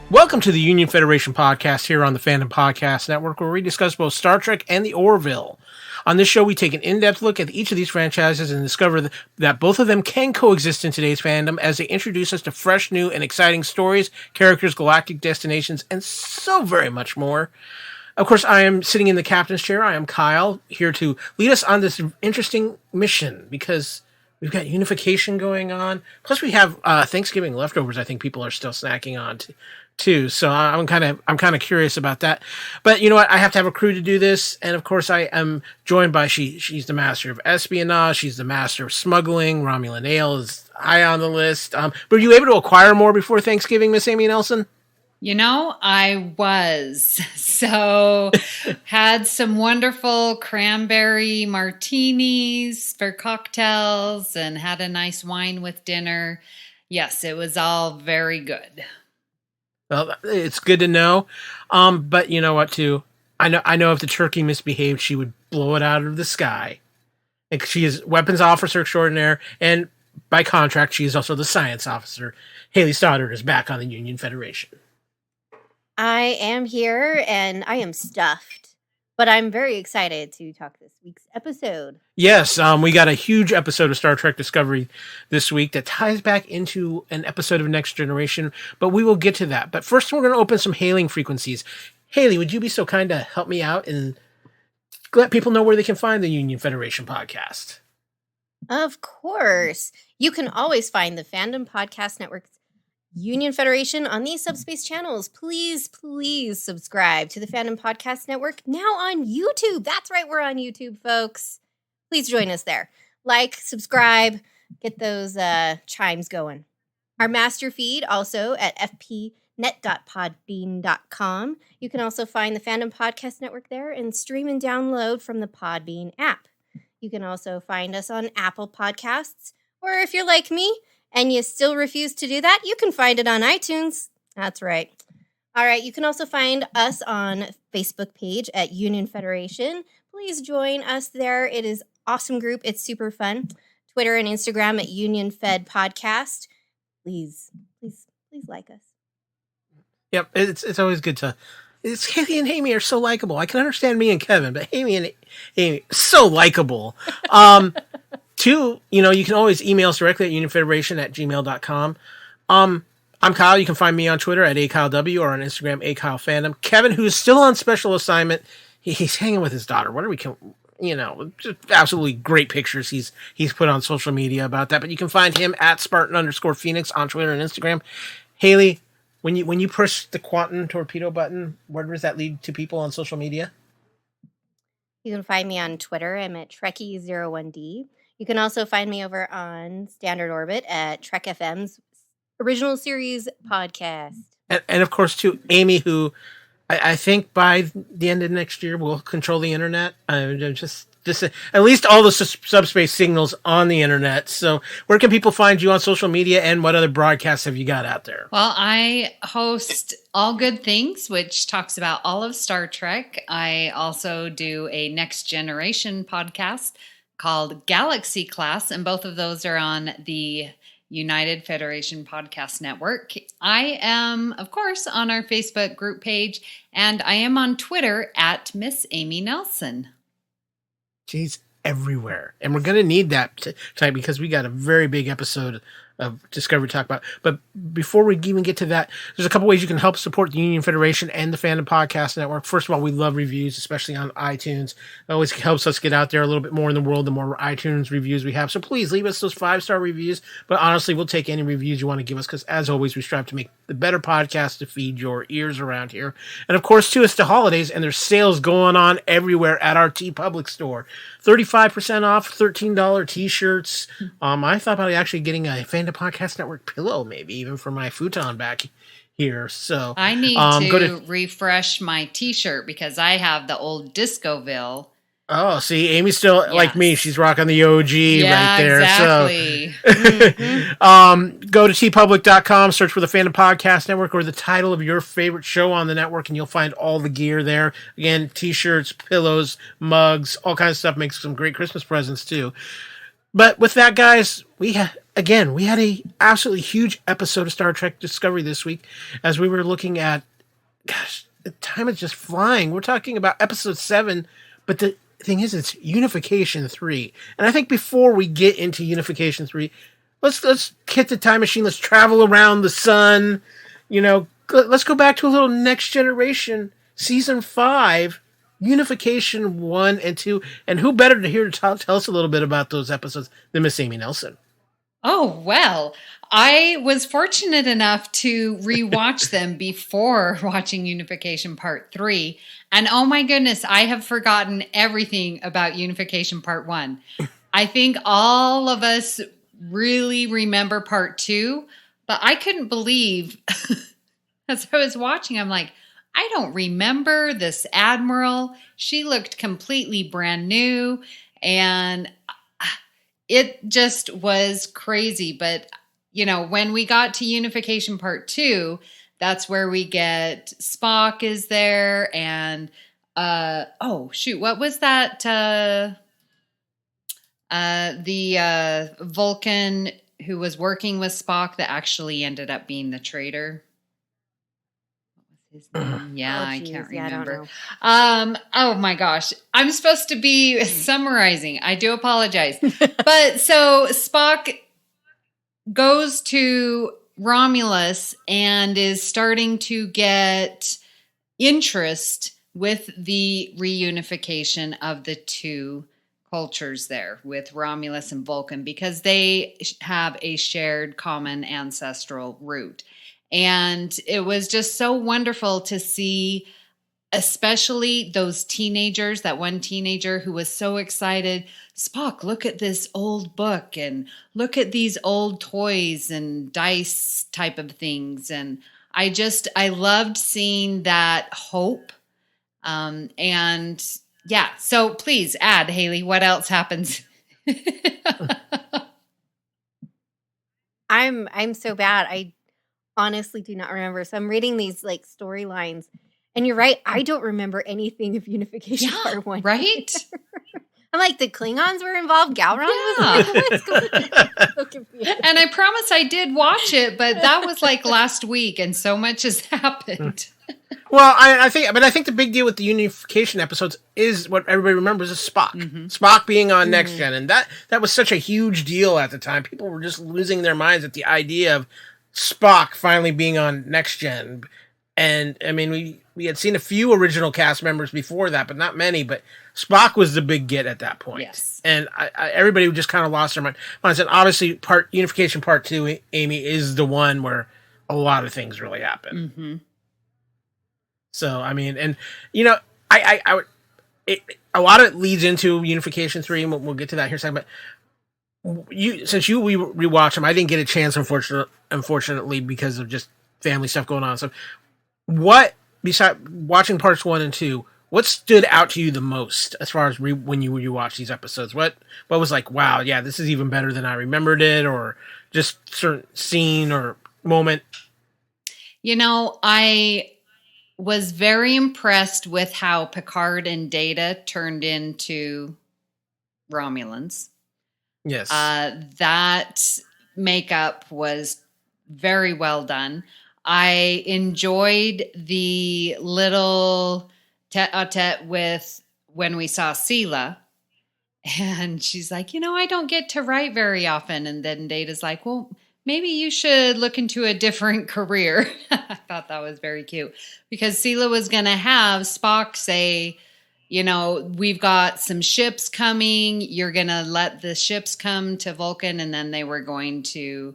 Welcome to the Union Federation podcast here on the Fandom Podcast Network, where we discuss both Star Trek and the Orville. On this show, we take an in-depth look at each of these franchises and discover that both of them can coexist in today's fandom as they introduce us to fresh, new, and exciting stories, characters, galactic destinations, and so very much more. Of course, I am sitting in the captain's chair. I am Kyle, here to lead us on this interesting mission, because we've got unification going on. Plus, we have Thanksgiving leftovers. I think people are still snacking on too. So I'm kind of curious about that. But you know what? I have to have a crew to do this, and of course, I am joined by she's the master of espionage. She's the master of smuggling. Romulan Ale is high on the list. Were you able to acquire more before Thanksgiving, Miss Amy Nelson? You know, I was. So had some wonderful cranberry martinis for cocktails and had a nice wine with dinner. Yes, it was all very good. Well, it's good to know. But you know what, too? I know if the turkey misbehaved, she would blow it out of the sky. And she is weapons officer extraordinaire, and by contract, she is also the science officer. Hayley Stoddard is back on the Union Federation. I am here, and I am stuffed, but I'm very excited to talk this week's episode. Yes, we got a huge episode of Star Trek Discovery this week that ties back into an episode of Next Generation, but we will get to that. But first, we're going to open some hailing frequencies. Hayley, would you be so kind to help me out and let people know where they can find the Union Federation podcast? Of course. You can always find the Fandom Podcast Network's Union Federation on these subspace channels. Please subscribe to the Fandom Podcast Network now on YouTube. That's right, we're on YouTube, folks. Please join us there. Like, subscribe, get those chimes going. Our master feed also at fpnet.podbean.com. You can also find the Fandom Podcast Network there and stream and download from the Podbean app. You can also find us on Apple Podcasts, or if you're like me, and you still refuse to do that, you can find it on iTunes. That's right. All right, you can also find us on Facebook page at Union Federation. Please join us there. It is awesome group. It's super fun. Twitter and Instagram at Union Fed Podcast. Please like us. Yep, it's always good to... Hayley and Amy are so likable. I can understand me and Kevin, but Amy and Amy, so likable. Two, you can always email us directly at unionfederation@gmail.com. I'm Kyle. You can find me on Twitter at AKyleW or on Instagram, AKyleFandom. Kevin, who is still on special assignment, he's hanging with his daughter. Just absolutely great pictures he's put on social media about that. But you can find him at Spartan_Phoenix on Twitter and Instagram. Hayley, when you push the quantum torpedo button, where does that lead to people on social media? You can find me on Twitter. I'm at Trekkie01D. You can also find me over on Standard Orbit at Trek FM's original series podcast. And of course, too, Amy, who I think by the end of next year will control the internet. Just at least all the subspace signals on the internet. So where can people find you on social media, and what other broadcasts have you got out there? Well, I host All Good Things, which talks about all of Star Trek. I also do a Next Generation podcast called Galaxy Class, and both of those are on the United Federation Podcast Network. I am, of course, on our Facebook group page, and I am on Twitter at Miss Amy Nelson. She's everywhere, and we're going to need that tonight because we got a very big episode of Discovery to talk about. But before we even get to that, there's a couple ways you can help support the Union Federation and the Fandom Podcast Network. First of all, we love reviews, especially on iTunes. It always helps us get out there a little bit more in the world, the more iTunes reviews we have. So please leave us those 5-star reviews. But honestly, we'll take any reviews you want to give us, because as always, we strive to make the better podcast to feed your ears around here. And of course, too, it's the holidays, and there's sales going on everywhere at our TeePublic store. 35% off, $13 t-shirts. I thought about actually getting a Fandom Podcast Network pillow, maybe even for my futon back here. So I need to refresh my t-shirt because I have the old Discoville. Oh, see, Amy's still like me. She's rocking the OG right there. Exactly. So, go to tpublic.com, search for the Fandom Podcast Network or the title of your favorite show on the network, and you'll find all the gear there. Again, t-shirts, pillows, mugs, all kinds of stuff. Makes some great Christmas presents too. But with that, guys, we had a absolutely huge episode of Star Trek Discovery this week as we were looking at. Gosh, the time is just flying. We're talking about episode 7, but the thing is, it's Unification 3. And I think before we get into Unification 3, let's hit the time machine. Let's travel around the sun. Let's go back to a little Next Generation season 5, Unification 1 and 2. And who better to hear to tell us a little bit about those episodes than Miss Amy Nelson? Oh, well, I was fortunate enough to rewatch them before watching Unification Part 3. And oh my goodness, I have forgotten everything about Unification Part 1. I think all of us really remember Part 2, but I couldn't believe as I was watching, I'm like, I don't remember this Admiral. She looked completely brand new, and it just was crazy. But, when we got to Unification Part 2, that's where we get Spock is there. And, what was that? The Vulcan who was working with Spock that actually ended up being the traitor. His name? Yeah, I can't remember. Oh my gosh. I'm supposed to be summarizing. I do apologize. But so Spock goes to Romulus and is starting to get interest with the reunification of the two cultures there with Romulus and Vulcan because they have a shared common ancestral root. And it was just so wonderful to see, especially those teenagers, that one teenager who was so excited. Spock, look at this old book and look at these old toys and dice type of things. And I loved seeing that hope. And yeah, so please add, Hayley, what else happens? I'm so bad. I honestly do not remember. So I'm reading these like storylines, and you're right. I don't remember anything of Unification Part 1. Right? I'm like, the Klingons were involved. Galron was so confused. And I promise I did watch it, but that was like last week, and so much has happened. Well, I think the big deal with the Unification episodes is what everybody remembers is Spock. Mm-hmm. Spock being on Next Gen, and that was such a huge deal at the time. People were just losing their minds at the idea of Spock finally being on Next Gen. And I mean, we had seen a few original cast members before that, but not many. But Spock was the big get at that point. Yes. And everybody just kind of lost their mind. And obviously, Unification Part 2, Amy, is the one where a lot of things really happen. Mm-hmm. So, I mean, and, a lot of it leads into Unification 3, and we'll get to that here in a second. But we rewatched them, I didn't get a chance, unfortunately, because of just family stuff going on. So, what, besides watching parts 1 and 2, what stood out to you the most as far as when you rewatch these episodes? What was like, wow, yeah, this is even better than I remembered it, or just certain scene or moment? I was very impressed with how Picard and Data turned into Romulans. Yes. That makeup was very well done. I enjoyed the little tete-a-tete with when we saw Sela. And she's like, I don't get to write very often. And then Data's like, well, maybe you should look into a different career. I thought that was very cute because Sela was going to have Spock say, we've got some ships coming. You're going to let the ships come to Vulcan. And then they were going to,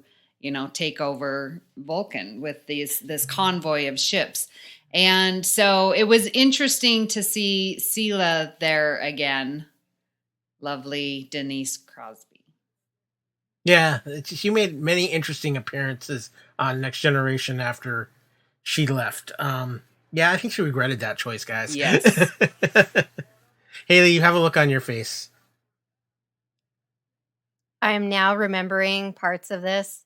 take over Vulcan with this convoy of ships. And so it was interesting to see Sela there again. Lovely Denise Crosby. Yeah, she made many interesting appearances on Next Generation after she left. Yeah, I think she regretted that choice, guys. Yes. Hayley, you have a look on your face. I am now remembering parts of this,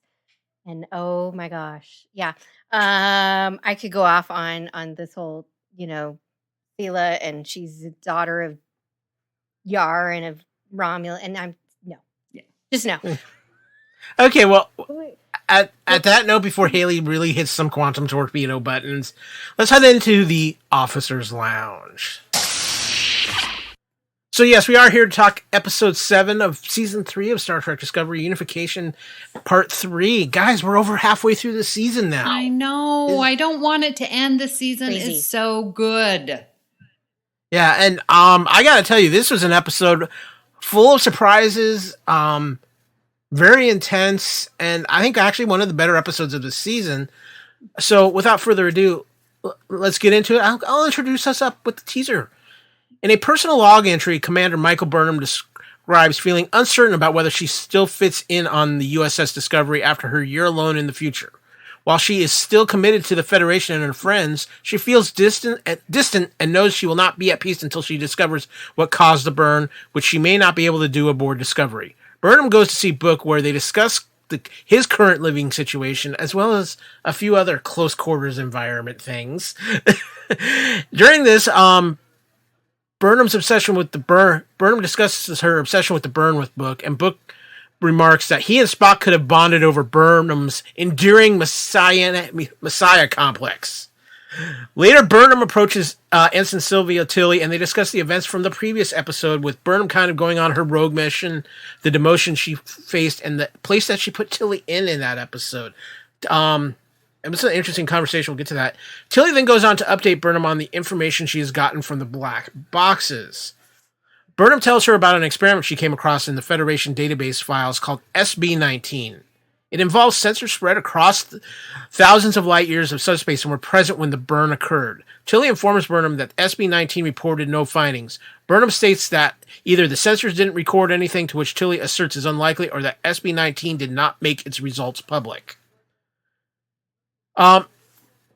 and oh my gosh, yeah. I could go off on this whole, Sela, and she's the daughter of Yar and of Romulus, and Just know. Okay, well, at that note, before Hayley really hits some quantum torpedo buttons, let's head into the Officer's Lounge. So yes, we are here to talk episode 7 of season 3 of Star Trek Discovery Unification Part 3. Guys, we're over halfway through the season now. I know. I don't want it to end. The season Crazy. is so good. Yeah, and I gotta tell you, this was an episode full of surprises, very intense, and I think actually one of the better episodes of the season. So without further ado, let's get into it. I'll introduce us up with the teaser. In a personal log entry, Commander Michael Burnham describes feeling uncertain about whether she still fits in on the USS Discovery after her year alone in the future. While she is still committed to the Federation and her friends, she feels distant and knows she will not be at peace until she discovers what caused the burn, which she may not be able to do aboard Discovery. Burnham goes to see Book, where they discuss his current living situation, as well as a few other close quarters environment things. During this, Burnham discusses her obsession with the burn with Book, and Book remarks that he and Spock could have bonded over Burnham's enduring Messiah complex. Later, Burnham approaches Ensign Sylvia Tilly, and they discuss the events from the previous episode, with Burnham kind of going on her rogue mission, the demotion she faced, and the place that she put Tilly in that episode. It was an interesting conversation. We'll get to that. Tilly then goes on to update Burnham on the information she has gotten from the black boxes. Burnham tells her about an experiment she came across in the Federation database files called SB-19. It involves sensors spread across thousands of light years of subspace and were present when the burn occurred. Tilly informs Burnham that SB-19 reported no findings. Burnham states that either the sensors didn't record anything, to which Tilly asserts is unlikely, or that SB-19 did not make its results public.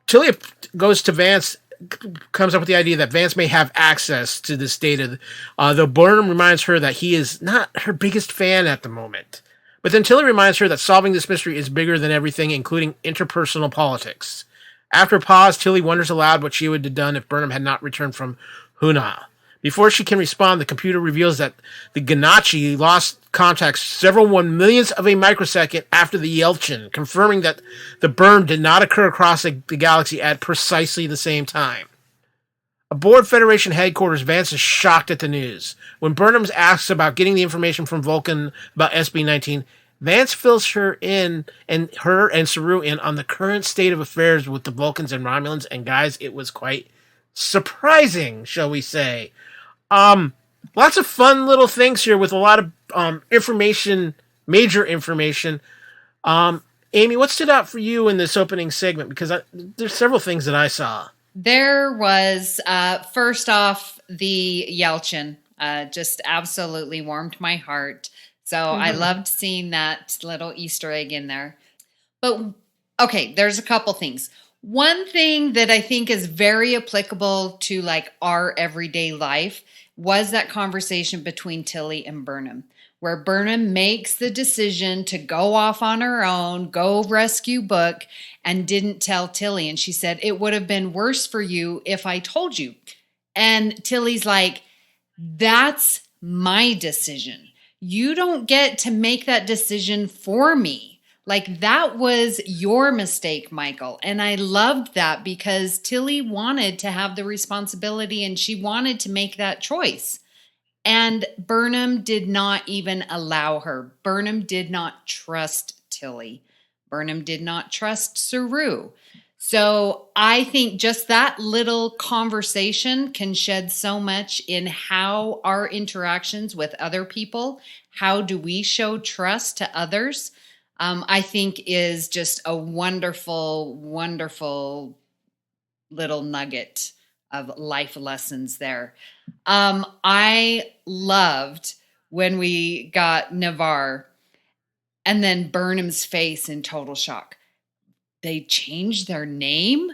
Tilly goes to Vance, comes up with the idea that Vance may have access to this data, though Burnham reminds her that he is not her biggest fan at the moment. But then Tilly reminds her that solving this mystery is bigger than everything, including interpersonal politics. After a pause, Tilly wonders aloud what she would have done if Burnham had not returned from Huna. Before she can respond, the computer reveals that the Ganachi lost contact several 1/1,000,000th of a microsecond after the Yelchin, confirming that the burn did not occur across the galaxy at precisely the same time. Aboard Federation headquarters, Vance is shocked at the news. When Burnham asks about getting the information from Vulcan about SB-19, Vance fills her and Saru in on the current state of affairs with the Vulcans and Romulans, and guys, it was quite surprising, shall we say. Lots of fun little things here with a lot of information, major information. Amy, what stood out for you in this opening segment? Because there's several things that I saw. There was, first off, the Yelchin. Just absolutely warmed my heart. So I loved seeing that little Easter egg in there. But, okay, there's a couple things. One thing that I think is very applicable to like our everyday life was that conversation between Tilly and Burnham, where Burnham makes the decision to go off on her own, go rescue Book, and didn't tell Tilly. And she said, it would have been worse for you if I told you. And Tilly's like, that's my decision. You don't get to make that decision for me. Like, that was your mistake, Michael. And I loved that because Tilly wanted to have the responsibility and she wanted to make that choice. And Burnham did not even allow her. Burnham did not trust Tilly. Burnham did not trust Saru. So I think just that little conversation can shed so much in how our interactions with other people, how do we show trust to others, I think is just a wonderful, wonderful little nugget of life lessons there. I loved when we got Navarre and then Burnham's face in total shock. They changed their name?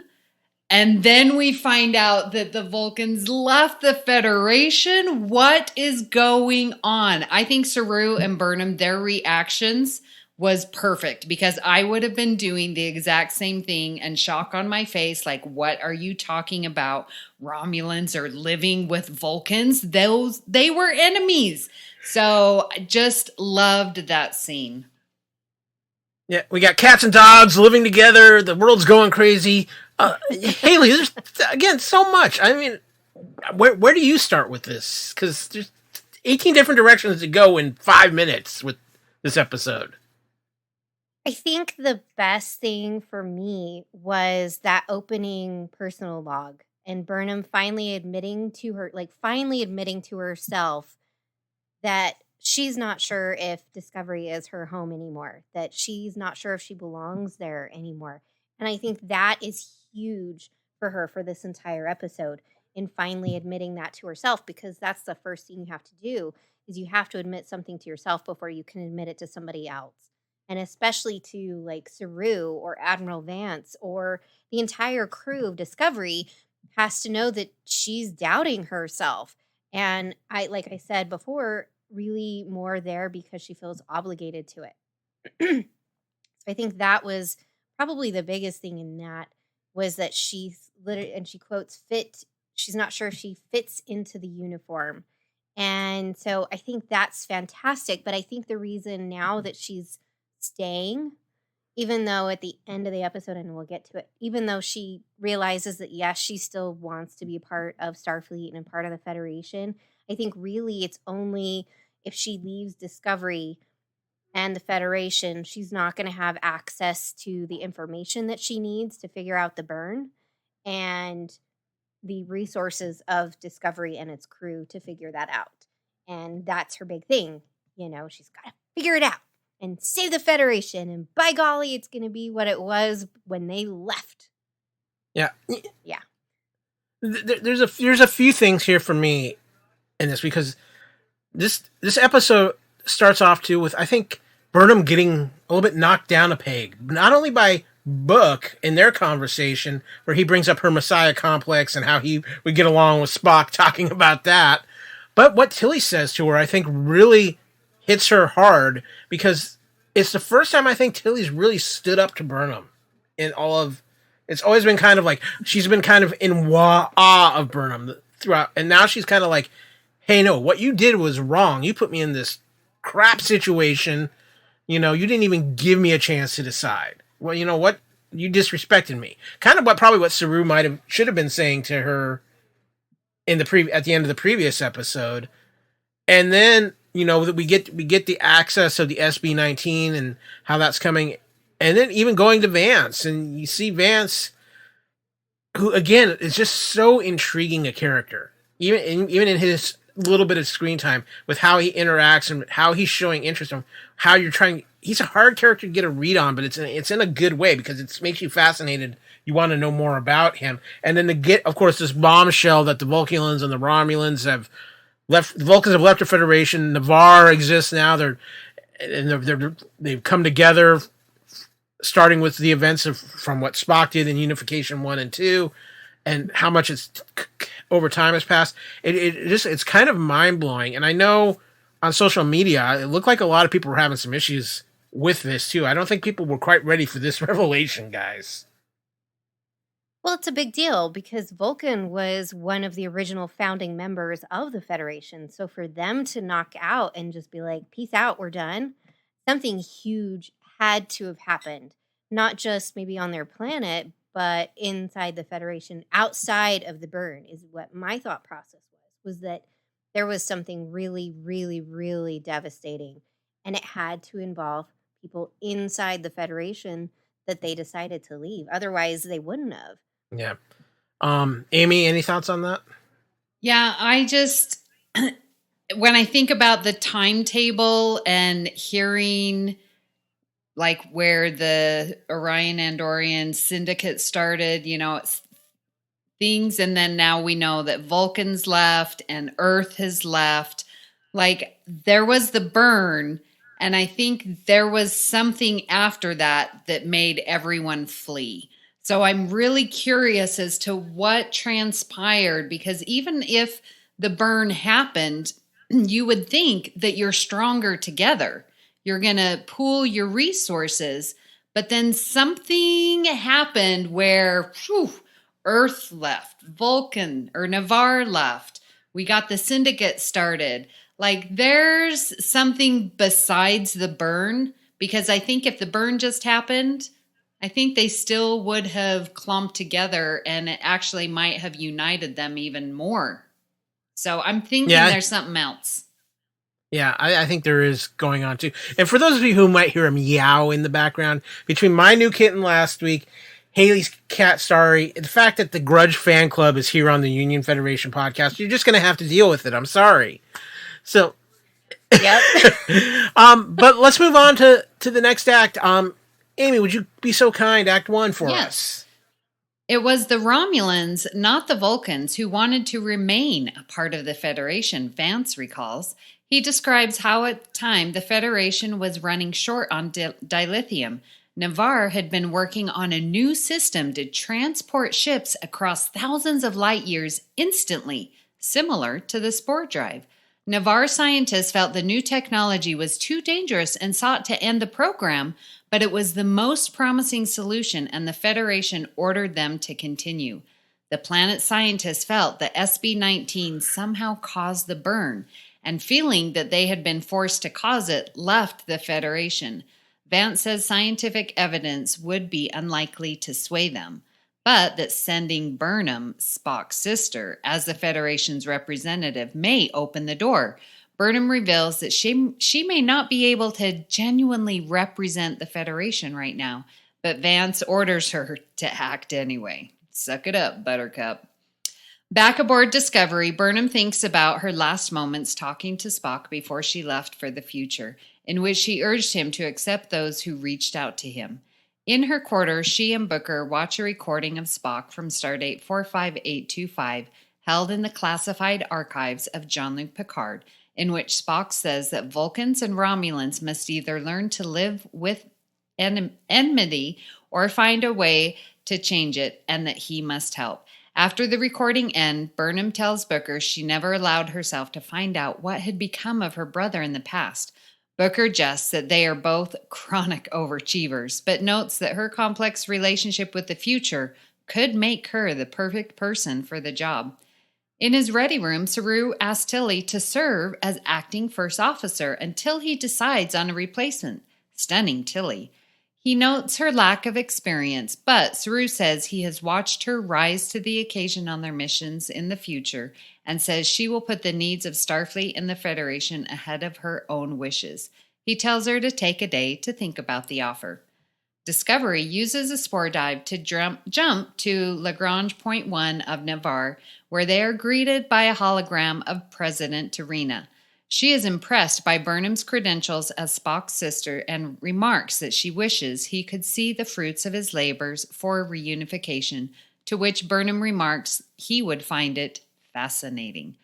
And then we find out that the Vulcans left the Federation. What is going on? I think Saru and Burnham, their reactions was perfect, because I would have been doing the exact same thing and shock on my face. Like, what are you talking about? Romulans are living with Vulcans. They were enemies. So I just loved that scene. Yeah, we got cats and dogs living together. The world's going crazy. Hayley, there's, again, so much. I mean, where do you start with this? Because there's 18 different directions to go in 5 minutes with this episode. I think the best thing for me was that opening personal log and Burnham finally admitting to herself that she's not sure if Discovery is her home anymore, that she's not sure if she belongs there anymore. And I think that is huge for her for this entire episode, in finally admitting that to herself, because that's the first thing you have to do, is you have to admit something to yourself before you can admit it to somebody else. And especially to like Saru or Admiral Vance or the entire crew of Discovery has to know that she's doubting herself. And like I said before, really more there because she feels obligated to it. So I think that was probably the biggest thing in that, was that she's literally, and she quotes, she's not sure if she fits into the uniform. And so I think that's fantastic. But I think the reason now that she's staying, even though at the end of the episode, and we'll get to it, even though she realizes that yes, she still wants to be a part of Starfleet and part of the Federation, I think really it's only if she leaves Discovery and the Federation, she's not going to have access to the information that she needs to figure out the burn and the resources of Discovery and its crew to figure that out. And that's her big thing. You know, she's got to figure it out and save the Federation. And by golly, it's going to be what it was when they left. Yeah. Yeah. There's a few things here for me in this, because this episode starts off too with, I think, Burnham getting a little bit knocked down a peg, not only by Book in their conversation where he brings up her Messiah complex and how he would get along with Spock talking about that, but what Tilly says to her, I think, really hits her hard, because it's the first time I think Tilly's really stood up to Burnham in all of. It's always been kind of like she's been kind of in awe of Burnham throughout, and now she's kind of like, hey, no, what you did was wrong. You put me in this crap situation. You know, you didn't even give me a chance to decide. Well, you know what? You disrespected me. Kind of what Saru should have been saying to her at the end of the previous episode. And then, you know, that we get the access of the SB-19 and how that's coming. And then even going to Vance, and you see Vance, who again is just so intriguing a character. Even in his little bit of screen time, with how he interacts and how he's showing interest in how you're trying. He's a hard character to get a read on, but it's in a good way, because it makes you fascinated. You want to know more about him. And then to get, of course, this bombshell that the Vulcans and the Romulans have left. The Vulcans have left the Federation. Navarre exists now. They've come together, starting with the events from what Spock did in Unification 1 and 2, and how much over time has passed. It's kind of mind blowing. And I know on social media, it looked like a lot of people were having some issues with this too. I don't think people were quite ready for this revelation, guys. Well, it's a big deal because Vulcan was one of the original founding members of the Federation. So for them to knock out and just be like, peace out, we're done, something huge had to have happened. Not just maybe on their planet, but inside the Federation, outside of the burn, is what my thought process was that there was something really, really, really devastating. And it had to involve people inside the Federation that they decided to leave. Otherwise, they wouldn't have. Yeah. Amy, any thoughts on that? Yeah, I just, when I think about the timetable and hearing like where the Orion Andorian syndicate started, you know, things, and then now we know that Vulcan's left and Earth has left. Like, there was the burn, and I think there was something after that that made everyone flee. So I'm really curious as to what transpired, because even if the burn happened, you would think that you're stronger together. You're going to pool your resources. But then something happened where Earth left, Vulcan or Navarre left. We got the syndicate started. Like, there's something besides the burn, because I think if the burn just happened, I think they still would have clumped together, and it actually might have united them even more. So I'm thinking there's something else. Yeah, I think there is going on too. And for those of you who might hear a meow in the background, between my new kitten last week, Hayley's cat Starry, the fact that the Grudge fan club is here on the Union Federation podcast, you're just going to have to deal with it. I'm sorry. So, Yep. but let's move on to the next act. Amy, would you be so kind? Act 1 for us. It was the Romulans, not the Vulcans, who wanted to remain a part of the Federation, Vance recalls. He describes how at the time the Federation was running short on dilithium. Navarre had been working on a new system to transport ships across thousands of light years instantly, similar to the spore drive. Navarre scientists felt the new technology was too dangerous and sought to end the program, but it was the most promising solution, and the Federation ordered them to continue. The planet scientists felt that SB-19 somehow caused the burn, and feeling that they had been forced to cause it, left the Federation. Vance says scientific evidence would be unlikely to sway them, but that sending Burnham, Spock's sister, as the Federation's representative may open the door. Burnham reveals that she may not be able to genuinely represent the Federation right now, but Vance orders her to act anyway. Suck it up, Buttercup. Back aboard Discovery, Burnham thinks about her last moments talking to Spock before she left for the future, in which she urged him to accept those who reached out to him. In her quarters, she and Booker watch a recording of Spock from Stardate 45825, held in the classified archives of Jean-Luc Picard, in which Spock says that Vulcans and Romulans must either learn to live with enmity or find a way to change it, and that he must help. After the recording ends, Burnham tells Booker she never allowed herself to find out what had become of her brother in the past. Booker jests that they are both chronic overachievers, but notes that her complex relationship with the future could make her the perfect person for the job. In his ready room, Saru asks Tilly to serve as acting first officer until he decides on a replacement, stunning Tilly. He notes her lack of experience, but Saru says he has watched her rise to the occasion on their missions in the future and says she will put the needs of Starfleet and the Federation ahead of her own wishes. He tells her to take a day to think about the offer. Discovery uses a spore dive to jump to Lagrange Point 1 of Navarre, where they are greeted by a hologram of President Tarina. She is impressed by Burnham's credentials as Spock's sister and remarks that she wishes he could see the fruits of his labors for reunification, to which Burnham remarks he would find it fascinating.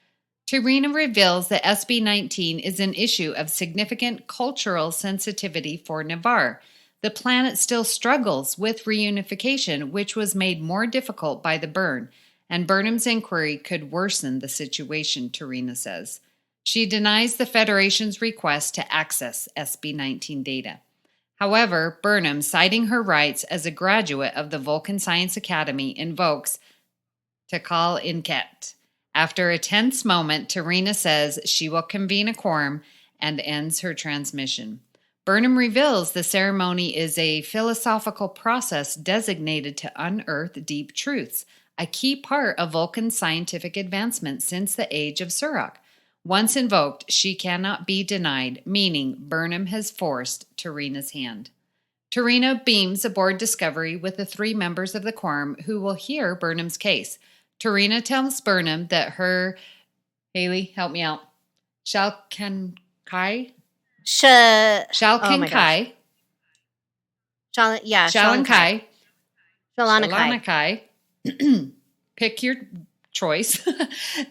Tarina reveals that SB-19 is an issue of significant cultural sensitivity for Navarre. The planet still struggles with reunification, which was made more difficult by the burn, and Burnham's inquiry could worsen the situation, Tarina says. She denies the Federation's request to access SB-19 data. However, Burnham, citing her rights as a graduate of the Vulcan Science Academy, invokes Takal Inket. After a tense moment, Tarina says she will convene a quorum and ends her transmission. Burnham reveals the ceremony is a philosophical process designated to unearth deep truths, a key part of Vulcan's scientific advancement since the age of Surak. Once invoked, she cannot be denied, meaning Burnham has forced Tarina's hand. Tarina beams aboard Discovery with the 3 members of the Quorum who will hear Burnham's case. Tarina tells Burnham that her... Hayley, help me out. Shalkankai? Shalkankai. Shalanakai. Shalanakai. Pick your choice.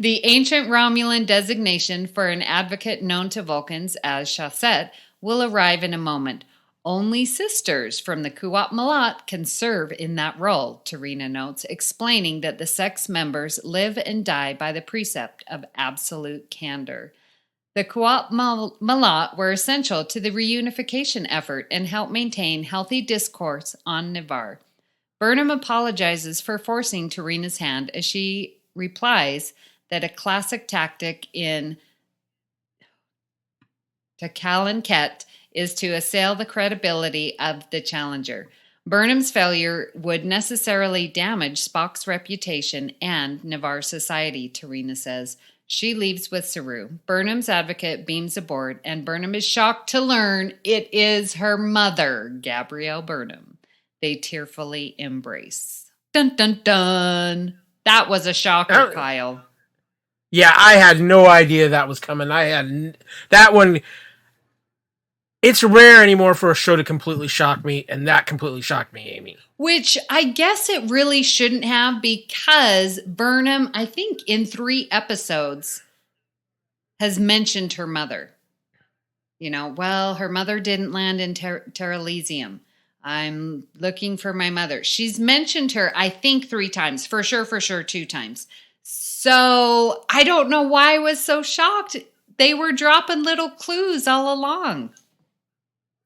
The ancient Romulan designation for an advocate known to Vulcans as Shasset will arrive in a moment. Only sisters from the Kuat Malat can serve in that role, Tarina notes, explaining that the sex members live and die by the precept of absolute candor. The Co-op Malat were essential to the reunification effort and helped maintain healthy discourse on Ni'Var. Burnham apologizes for forcing Tarina's hand as she replies that a classic tactic in Takalanket is to assail the credibility of the challenger. Burnham's failure would necessarily damage Spock's reputation and Ni'Var society, Tarina says. She leaves with Saru. Burnham's advocate beams aboard, and Burnham is shocked to learn it is her mother, Gabrielle Burnham. They tearfully embrace. Dun, dun, dun. That was a shocker, Kyle. Yeah, I had no idea that was coming. I had that one. It's rare anymore for a show to completely shock me, and that completely shocked me, Amy. Which I guess it really shouldn't have, because Burnham, I think in 3 episodes, has mentioned her mother. You know, well, her mother didn't land in Terrelysium. I'm looking for my mother. She's mentioned her, I think, 3 times. For sure, 2 times. So I don't know why I was so shocked. They were dropping little clues all along.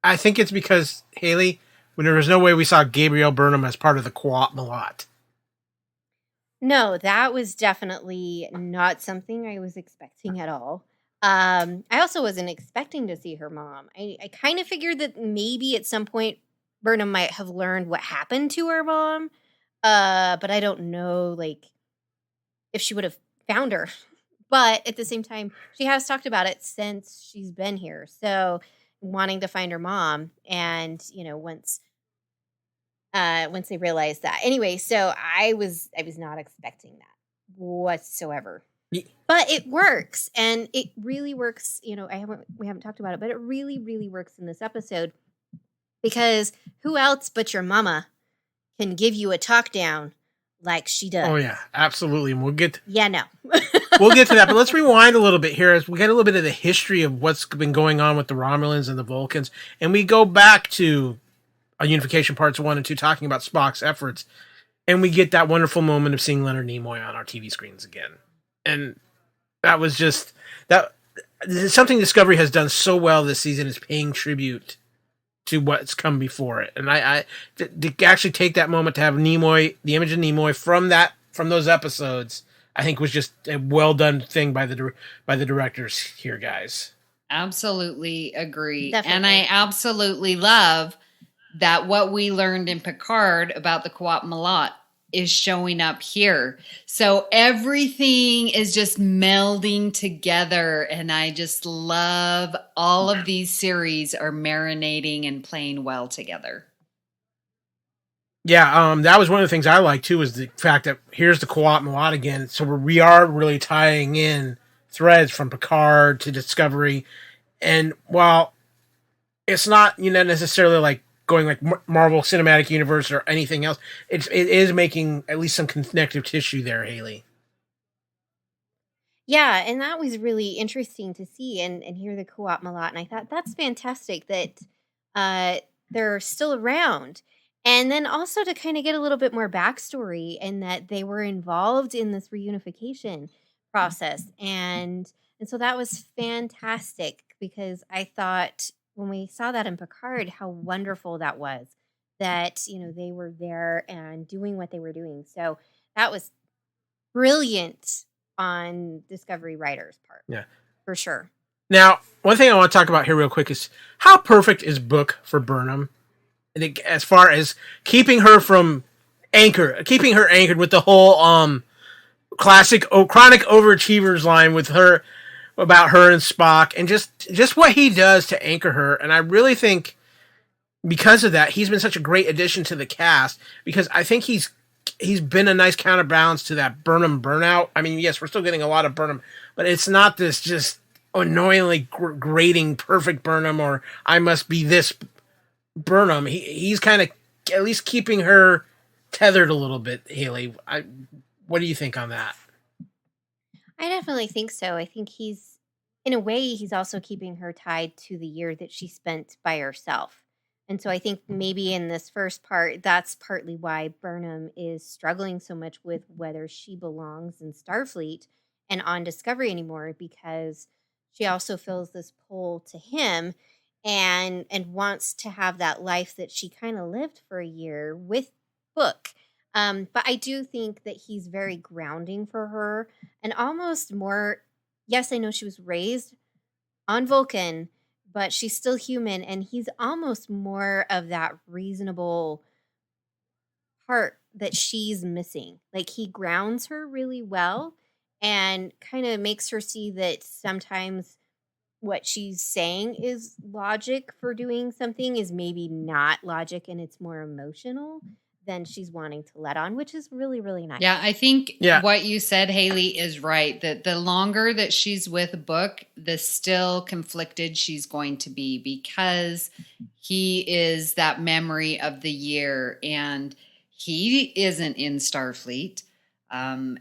I think it's because, Hayley, when there was no way we saw Gabrielle Burnham as part of the Co-op Malat. No, that was definitely not something I was expecting at all. I also wasn't expecting to see her mom. I kind of figured that maybe at some point Burnham might have learned what happened to her mom. But I don't know, like, if she would have found her. But at the same time, she has talked about it since she's been here. So wanting to find her mom, and once they realized that. Anyway, so I was not expecting that whatsoever. Yeah. But it works, and it really works. We haven't talked about it, but it really, really works in this episode, because who else but your mama can give you a talk down like she does? Oh yeah, absolutely. And we'll get we'll get to that, but let's rewind a little bit here as we get a little bit of the history of what's been going on with the Romulans and the Vulcans, and we go back to Unification Parts 1 and 2, talking about Spock's efforts, and we get that wonderful moment of seeing Leonard Nimoy on our TV screens again. And that was just something Discovery has done so well this season, is paying tribute to what's come before it. And I to actually take that moment to have Nimoy, the image of Nimoy from those episodes, I think was just a well done thing by the directors here, guys. Absolutely agree. Definitely. And I absolutely love that what we learned in Picard about the Co-op Malat is showing up here. So everything is just melding together, and I just love all of these series are marinating and playing well together. Yeah, that was one of the things I like too, is the fact that here's the Co-op Malat again. So we are really tying in threads from Picard to Discovery, and while it's not necessarily like going like Marvel Cinematic Universe or anything else, it is making at least some connective tissue there, Hayley. Yeah, and that was really interesting to see and hear the Co-op Malat, and I thought that's fantastic that they're still around. And then also to kind of get a little bit more backstory, and that they were involved in this reunification process. And so that was fantastic, because I thought when we saw that in Picard, how wonderful that was, that, they were there and doing what they were doing. So that was brilliant on Discovery writers' part. Yeah. For sure. Now, one thing I want to talk about here real quick is how perfect is Book for Burnham? And as far as keeping her anchored with the whole classic chronic overachievers line with her, about her and Spock, and just what he does to anchor her. And I really think because of that, he's been such a great addition to the cast, because I think he's been a nice counterbalance to that Burnham burnout. I mean, yes, we're still getting a lot of Burnham, but it's not this just annoyingly grating perfect Burnham, or I must be this Burnham. He's kind of at least keeping her tethered a little bit, Hayley. What do you think on that? I definitely think so. I think in a way, he's also keeping her tied to the year that she spent by herself. And so I think maybe in this first part, that's partly why Burnham is struggling so much with whether she belongs in Starfleet and on Discovery anymore, because she also feels this pull to him and wants to have that life that she kind of lived for a year with Book. But I do think that he's very grounding for her and almost more. Yes, I know she was raised on Vulcan, but she's still human, and he's almost more of that reasonable part that she's missing. Like, he grounds her really well and kind of makes her see that sometimes what she's saying is logic for doing something is maybe not logic, and it's more emotional than she's wanting to let on, which is really, really nice. Yeah, I think Yeah. what you said, Hayley, is right. That the longer that she's with Book, the still conflicted she's going to be, because he is that memory of the year, and he isn't in Starfleet.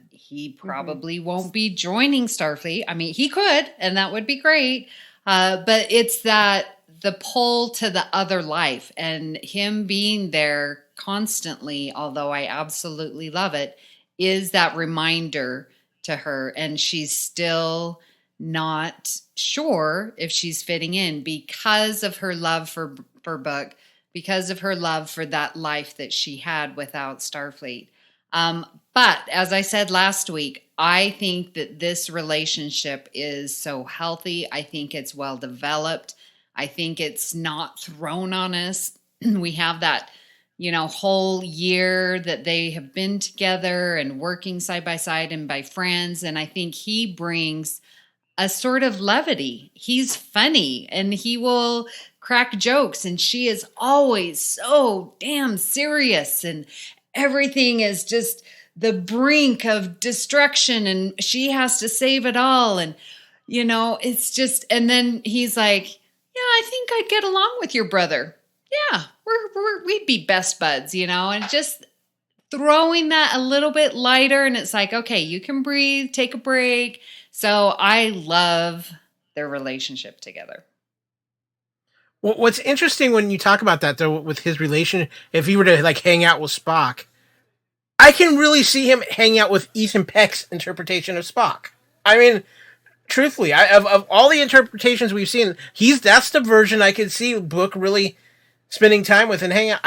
He probably won't be joining Starfleet. I mean, he could, and that would be great. But it's that the pull to the other life, and him being there constantly, although I absolutely love it, is that reminder to her. And she's still not sure if she's fitting in because of her love for Book, because of her love for that life that she had without Starfleet. But as I said last week, I think that this relationship is so healthy. I think it's well developed. I think it's not thrown on us. We have that, whole year that they have been together and working side by side and by friends. And I think he brings a sort of levity. He's funny and he will crack jokes, and she is always so damn serious, and everything is just the brink of destruction, and she has to save it all. And, it's just, and then he's like, yeah, I think I'd get along with your brother. Yeah, we'd be best buds, and just throwing that a little bit lighter. And it's like, okay, you can breathe, take a break. So I love their relationship together. Well, what's interesting when you talk about that, though, with his relation, if he were to like hang out with Spock, I can really see him hanging out with Ethan Peck's interpretation of Spock. I mean, truthfully, of all the interpretations we've seen, that's the version I could see Book really spending time with and hanging out.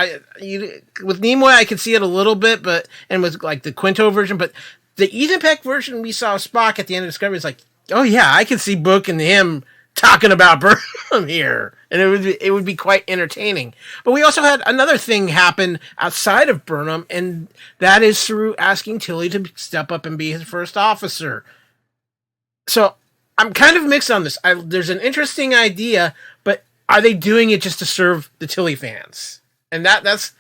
With Nimoy, I could see it a little bit, and with like the Quinto version, but the Ethan Peck version we saw of Spock at the end of Discovery is like, oh yeah, I could see Book and him talking about Burnham here, and it would be quite entertaining. But we also had another thing happen outside of Burnham, and that is through asking Tilly to step up and be his first officer. So I'm kind of mixed on this. There's an interesting idea, but are they doing it just to serve the Tilly fans? And that's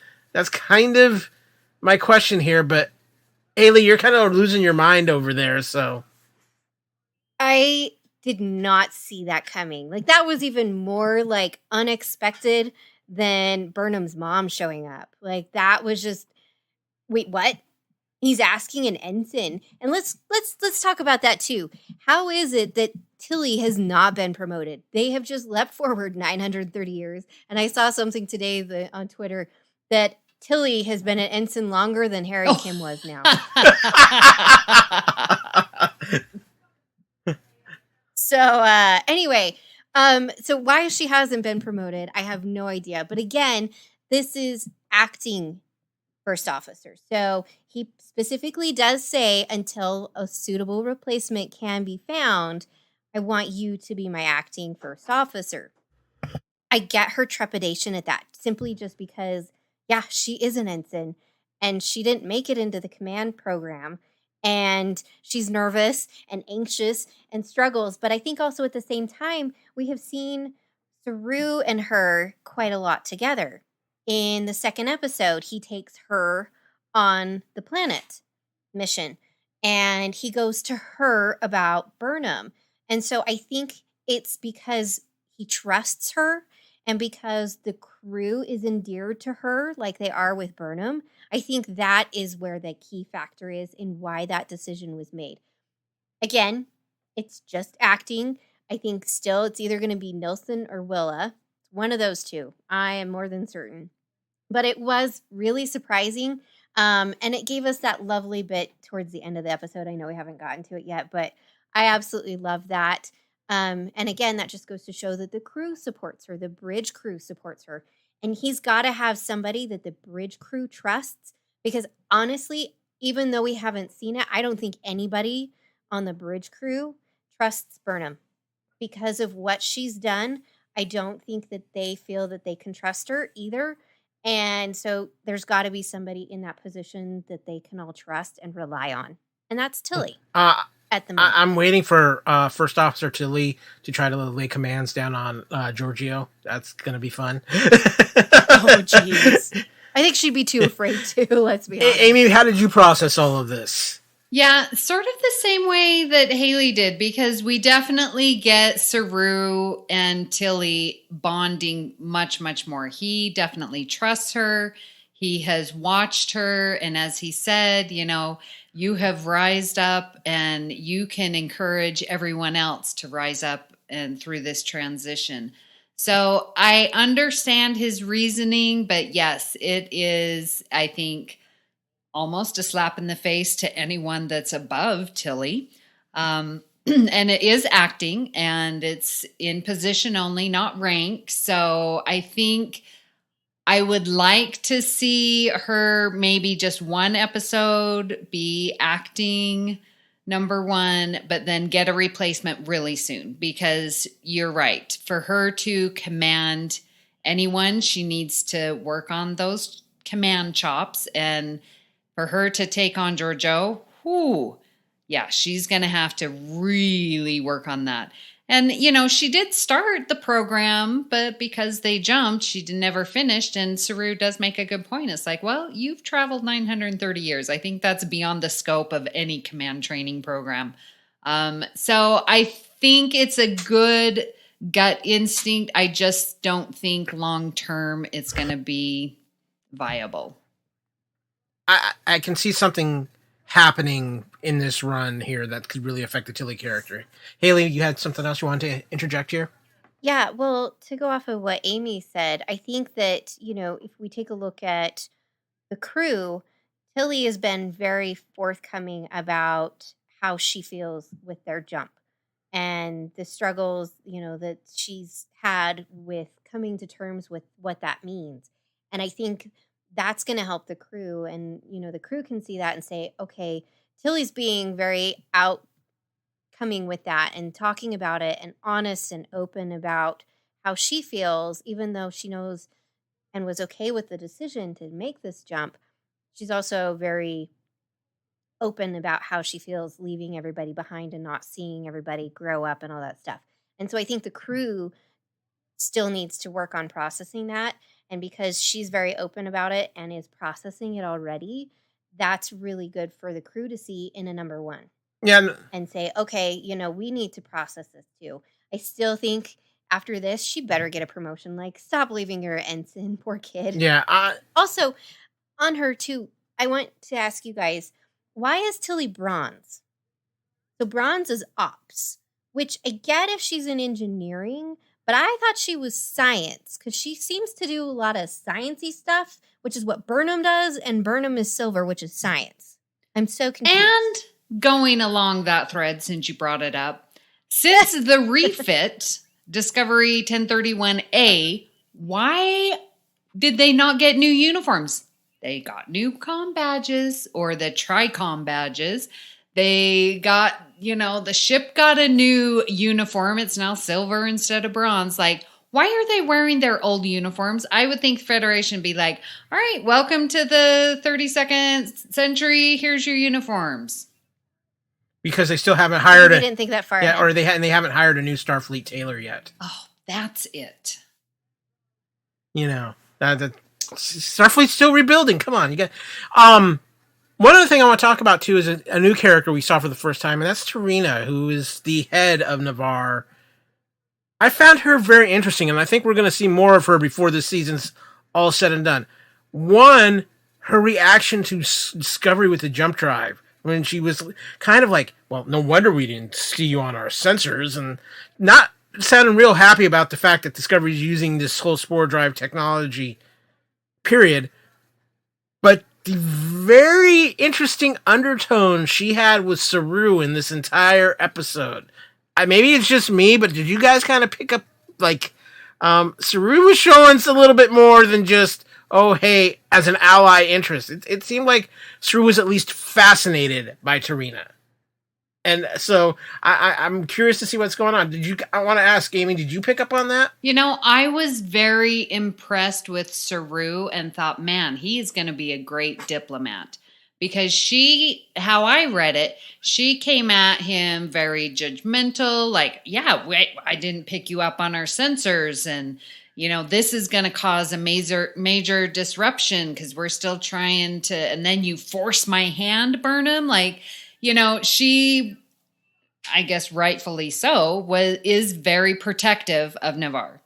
kind of my question here. But Hayley, you're kind of losing your mind over there. So I did not see that coming. Like, that was even more like unexpected than Burnham's mom showing up. Like, that was just, wait, what? He's asking an ensign. And let's talk about that too. How is it that Tilly has not been promoted? They have just leapt forward 930 years. And I saw something today on Twitter that Tilly has been an ensign longer than Harry Kim was now. So anyway, so why she hasn't been promoted, I have no idea. But again, this is acting first officer. So he specifically does say, until a suitable replacement can be found, I want you to be my acting first officer. I get her trepidation at that, simply just because, yeah, she is an ensign and she didn't make it into the command program. And she's nervous and anxious and struggles. But I think also at the same time, we have seen Saru and her quite a lot together. In the second episode, he takes her on the planet mission, and he goes to her about Burnham. And so I think it's because he trusts her and because the crew is endeared to her like they are with Burnham. I think that is where the key factor is in why that decision was made. Again, it's just acting. I think still it's either going to be Nilsson or Willa. It's one of those two. I am more than certain. But it was really surprising. And it gave us that lovely bit towards the end of the episode. I know we haven't gotten to it yet, but I absolutely love that. And again, that just goes to show that the crew supports her, the bridge crew supports her. And he's got to have somebody that the bridge crew trusts, because honestly, even though we haven't seen it, I don't think anybody on the bridge crew trusts Burnham because of what she's done. I don't think that they feel that they can trust her either. And so there's got to be somebody in that position that they can all trust and rely on. And that's Tilly at the moment. I'm waiting for First Officer Tilly to try to lay commands down on Giorgio. That's going to be fun. Oh, jeez. I think she'd be too afraid too, let's be honest. Amy, how did you process all of this? Yeah, sort of the same way that Hayley did, because we definitely get Saru and Tilly bonding much, much more. He definitely trusts her. He has watched her. And as he said, you have rised up and you can encourage everyone else to rise up and through this transition. So I understand his reasoning, but yes, it is, I think, almost a slap in the face to anyone that's above Tilly. And it is acting, and it's in position only, not rank. So I think I would like to see her maybe just one episode be acting number one, but then get a replacement really soon, because you're right. For her to command anyone, she needs to work on those command chops, and for her to take on Giorgio, yeah, she's going to have to really work on that. And, she did start the program, but because they jumped, she never finished. And Saru does make a good point. It's like, well, you've traveled 930 years. I think that's beyond the scope of any command training program. So I think it's a good gut instinct. I just don't think long-term it's going to be viable. I can see something happening in this run here that could really affect the Tilly character. Hayley, you had something else you wanted to interject here? Yeah, well, to go off of what Amy said, I think that, if we take a look at the crew, Tilly has been very forthcoming about how she feels with their jump and the struggles, that she's had with coming to terms with what that means. And I think that's going to help the crew. And, the crew can see that and say, okay, Tilly's being very outcoming with that and talking about it and honest and open about how she feels, even though she knows and was okay with the decision to make this jump. She's also very open about how she feels leaving everybody behind and not seeing everybody grow up and all that stuff. And so I think the crew still needs to work on processing that. And because she's very open about it and is processing it already, that's really good for the crew to see in a number one. Yeah. And say, okay, we need to process this too. I still think after this, she better get a promotion. Like, stop leaving her ensign, poor kid. Yeah. Also, on her too, I want to ask you guys, why is Tilly bronze? So bronze is ops, which I get if she's in engineering, but I thought she was science because she seems to do a lot of sciencey stuff, which is what Burnham does, and Burnham is silver, which is science. I'm so confused. And going along that thread, since you brought it up, since the refit, Discovery 1031A, why did they not get new uniforms? They got new comm badges, or the tri-comm badges. They got, the ship got a new uniform. It's now silver instead of bronze. Like, why are they wearing their old uniforms? I would think Federation would be like, all right, welcome to the 32nd century. Here's your uniforms. Because they still haven't hired I didn't think that far ahead. Or they haven't hired a new Starfleet tailor yet. Oh, that's it. That Starfleet's still rebuilding. Come on, you got. One other thing I want to talk about too is a new character we saw for the first time, and that's Tarina, who is the head of Navarre. I found her very interesting, and I think we're going to see more of her before this season's all said and done. One, her reaction to Discovery with the jump drive, when she was kind of like, well, no wonder we didn't see you on our sensors, and not sounding real happy about the fact that Discovery's using this whole spore drive technology, period. But the very interesting undertone she had with Saru in this entire episode, maybe it's just me, but did you guys kind of pick up, like, Saru was showing us a little bit more than just, oh, hey, as an ally interest. It seemed like Saru was at least fascinated by Tarina. And so I'm curious to see what's going on. I want to ask Amy, did you pick up on that? I was very impressed with Saru and thought, man, he's going to be a great diplomat. Because how I read it, she came at him very judgmental, like, yeah, I didn't pick you up on our sensors. And, this is going to cause a major disruption because we're still trying to, and then you force my hand, Burnham. Like, she, I guess rightfully so, is very protective of Navarre.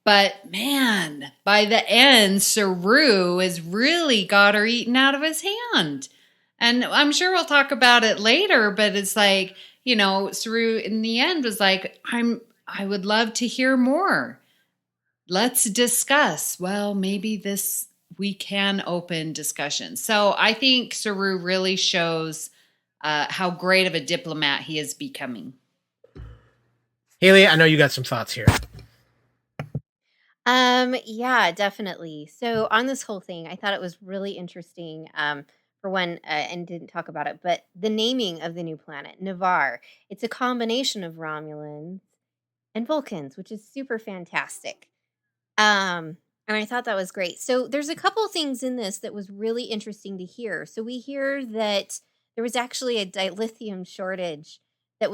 But man, by the end, Saru has really got her eaten out of his hand. And I'm sure we'll talk about it later, but it's like, Saru in the end was like, I would love to hear more. Let's discuss. Well, maybe we can open discussion. So I think Saru really shows how great of a diplomat he is becoming. Hayley, I know you got some thoughts here. Yeah, definitely. So on this whole thing, I thought it was really interesting, for one, and didn't talk about it, but the naming of the new planet, Navarre, it's a combination of Romulans and Vulcans, which is super fantastic. And I thought that was great. So there's a couple things in this that was really interesting to hear. So we hear that there was actually a dilithium shortage that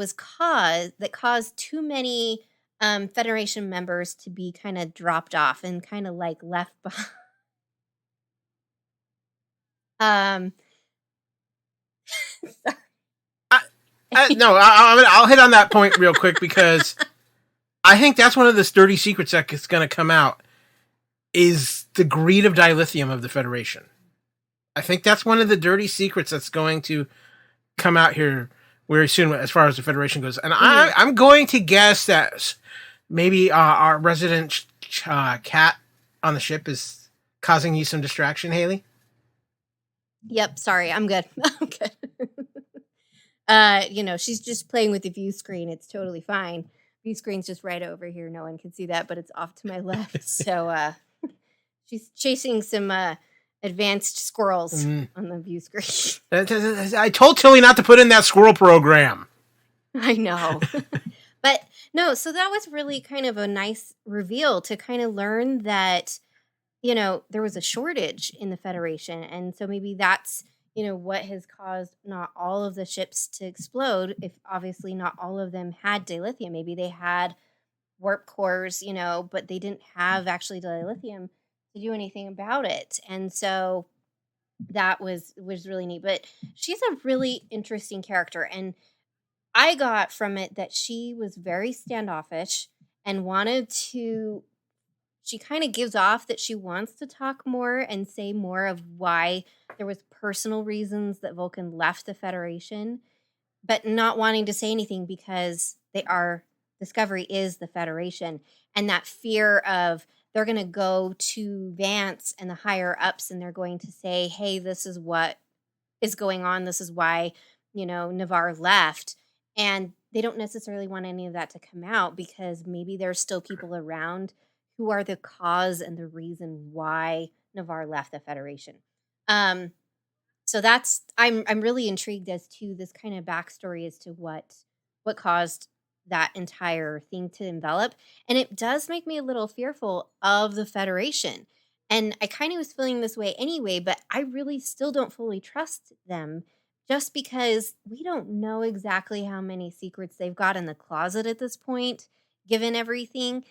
caused too many Federation members to be kind of dropped off and kind of like left behind. No, I'll hit on that point real quick because I think that's one of the dirty secrets that is going to come out is the greed of dilithium of the Federation. I think that's one of the dirty secrets that's going to come out here very soon as far as the Federation goes. And I'm going to guess that maybe our resident cat on the ship is causing you some distraction, Hayley? Yep, sorry, I'm good. I'm good. She's just playing with the view screen. It's totally fine. View screen's just right over here. No one can see that, but it's off to my left. So she's chasing some advanced squirrels on the view screen. I told Tilly not to put in that squirrel program. I know. But no, so that was really kind of a nice reveal to kind of learn that, there was a shortage in the Federation. And so maybe that's, what has caused not all of the ships to explode, if obviously not all of them had dilithium. Maybe they had warp cores, but they didn't have actually dilithium to do anything about it. And so that was really neat. But she's a really interesting character. And I got from it that she was very standoffish and she kind of gives off that she wants to talk more and say more of why there was personal reasons that Vulcan left the Federation, but not wanting to say anything because Discovery is the Federation. And that fear of they're going to go to Vance and the higher ups and they're going to say, hey, this is what is going on. This is why, Navarre left. And they don't necessarily want any of that to come out because maybe there's still people around who are the cause and the reason why Navarre left the Federation. So I'm really intrigued as to this kind of backstory as to what caused that entire thing to envelop. And it does make me a little fearful of the Federation. And I kind of was feeling this way anyway, but I really still don't fully trust them just because we don't know exactly how many secrets they've got in the closet at this point, given everything.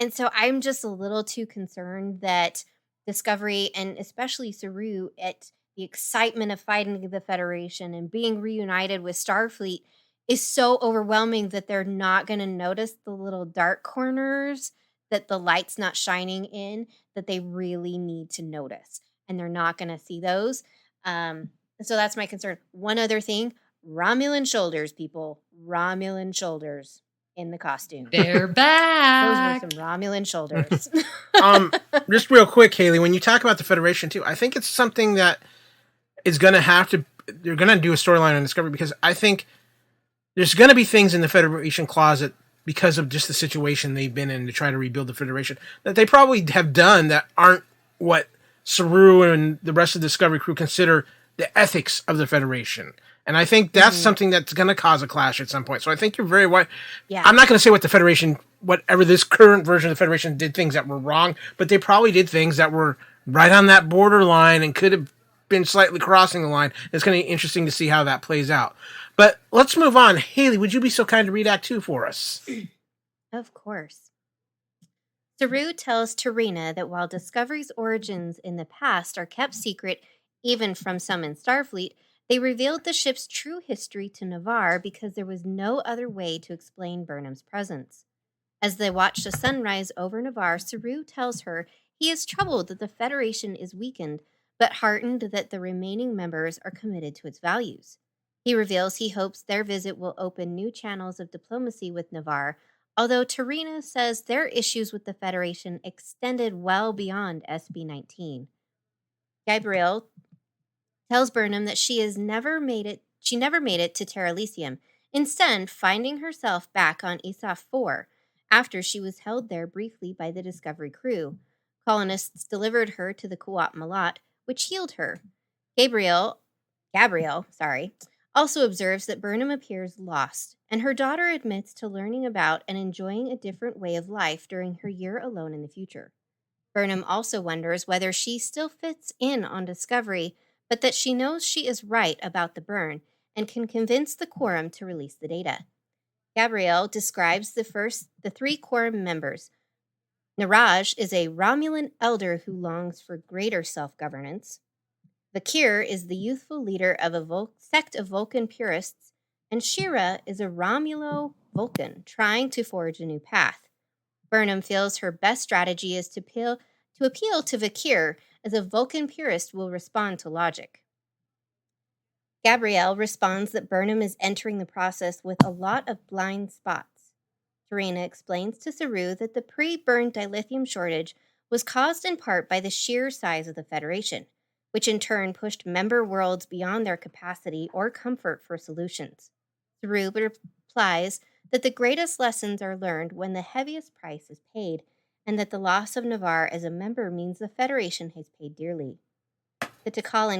And so I'm just a little too concerned that Discovery, and especially Saru, at the excitement of fighting the Federation and being reunited with Starfleet, is so overwhelming that they're not going to notice the little dark corners that the light's not shining in, that they really need to notice. And they're not going to see those. So that's my concern. One other thing, Romulan shoulders, people. Romulan shoulders in the costume. They're back. Those were some Romulan shoulders. Just real quick, Hayley, when you talk about the Federation too, I think it's something that is going to they're going to do a storyline on Discovery because I think there's going to be things in the Federation closet because of just the situation they've been in to try to rebuild the Federation that they probably have done that aren't what Saru and the rest of the Discovery crew consider the ethics of the Federation. And I think that's something that's going to cause a clash at some point. So I think you're very right. Yeah. I'm not going to say what the Federation, whatever this current version of the Federation did things that were wrong, but they probably did things that were right on that borderline and could have been slightly crossing the line. It's going to be interesting to see how that plays out. But let's move on. Hayley, would you be so kind to read Act 2 for us? Of course. Saru tells Tarina that while Discovery's origins in the past are kept secret even from some in Starfleet, they revealed the ship's true history to Navarre because there was no other way to explain Burnham's presence. As they watch the sunrise over Navarre, Saru tells her he is troubled that the Federation is weakened, but heartened that the remaining members are committed to its values. He reveals he hopes their visit will open new channels of diplomacy with Navarre, although Tarina says their issues with the Federation extended well beyond SB-19. Gabrielle tells Burnham that she never made it to Terra Elysium, instead finding herself back on Isaf 4 after she was held there briefly by the Discovery crew. Colonists delivered her to the Co-op Malat, which healed her. Gabrielle, also observes that Burnham appears lost, and her daughter admits to learning about and enjoying a different way of life during her year alone in the future. Burnham also wonders whether she still fits in on Discovery, but that she knows she is right about the burn and can convince the Quorum to release the data. Gabrielle describes the three Quorum members. Niraj is a Romulan elder who longs for greater self-governance. Vakir is the youthful leader of a sect of Vulcan purists, and Shira is a Romulo Vulcan trying to forge a new path. Burnham feels her best strategy is to appeal to Vakir, as a Vulcan purist will respond to logic. Gabrielle responds that Burnham is entering the process with a lot of blind spots. Tarina explains to Saru that the pre-burn dilithium shortage was caused in part by the sheer size of the Federation, which in turn pushed member worlds beyond their capacity or comfort for solutions. Saru replies that the greatest lessons are learned when the heaviest price is paid, and that the loss of Navarre as a member means the Federation has paid dearly. The Tikal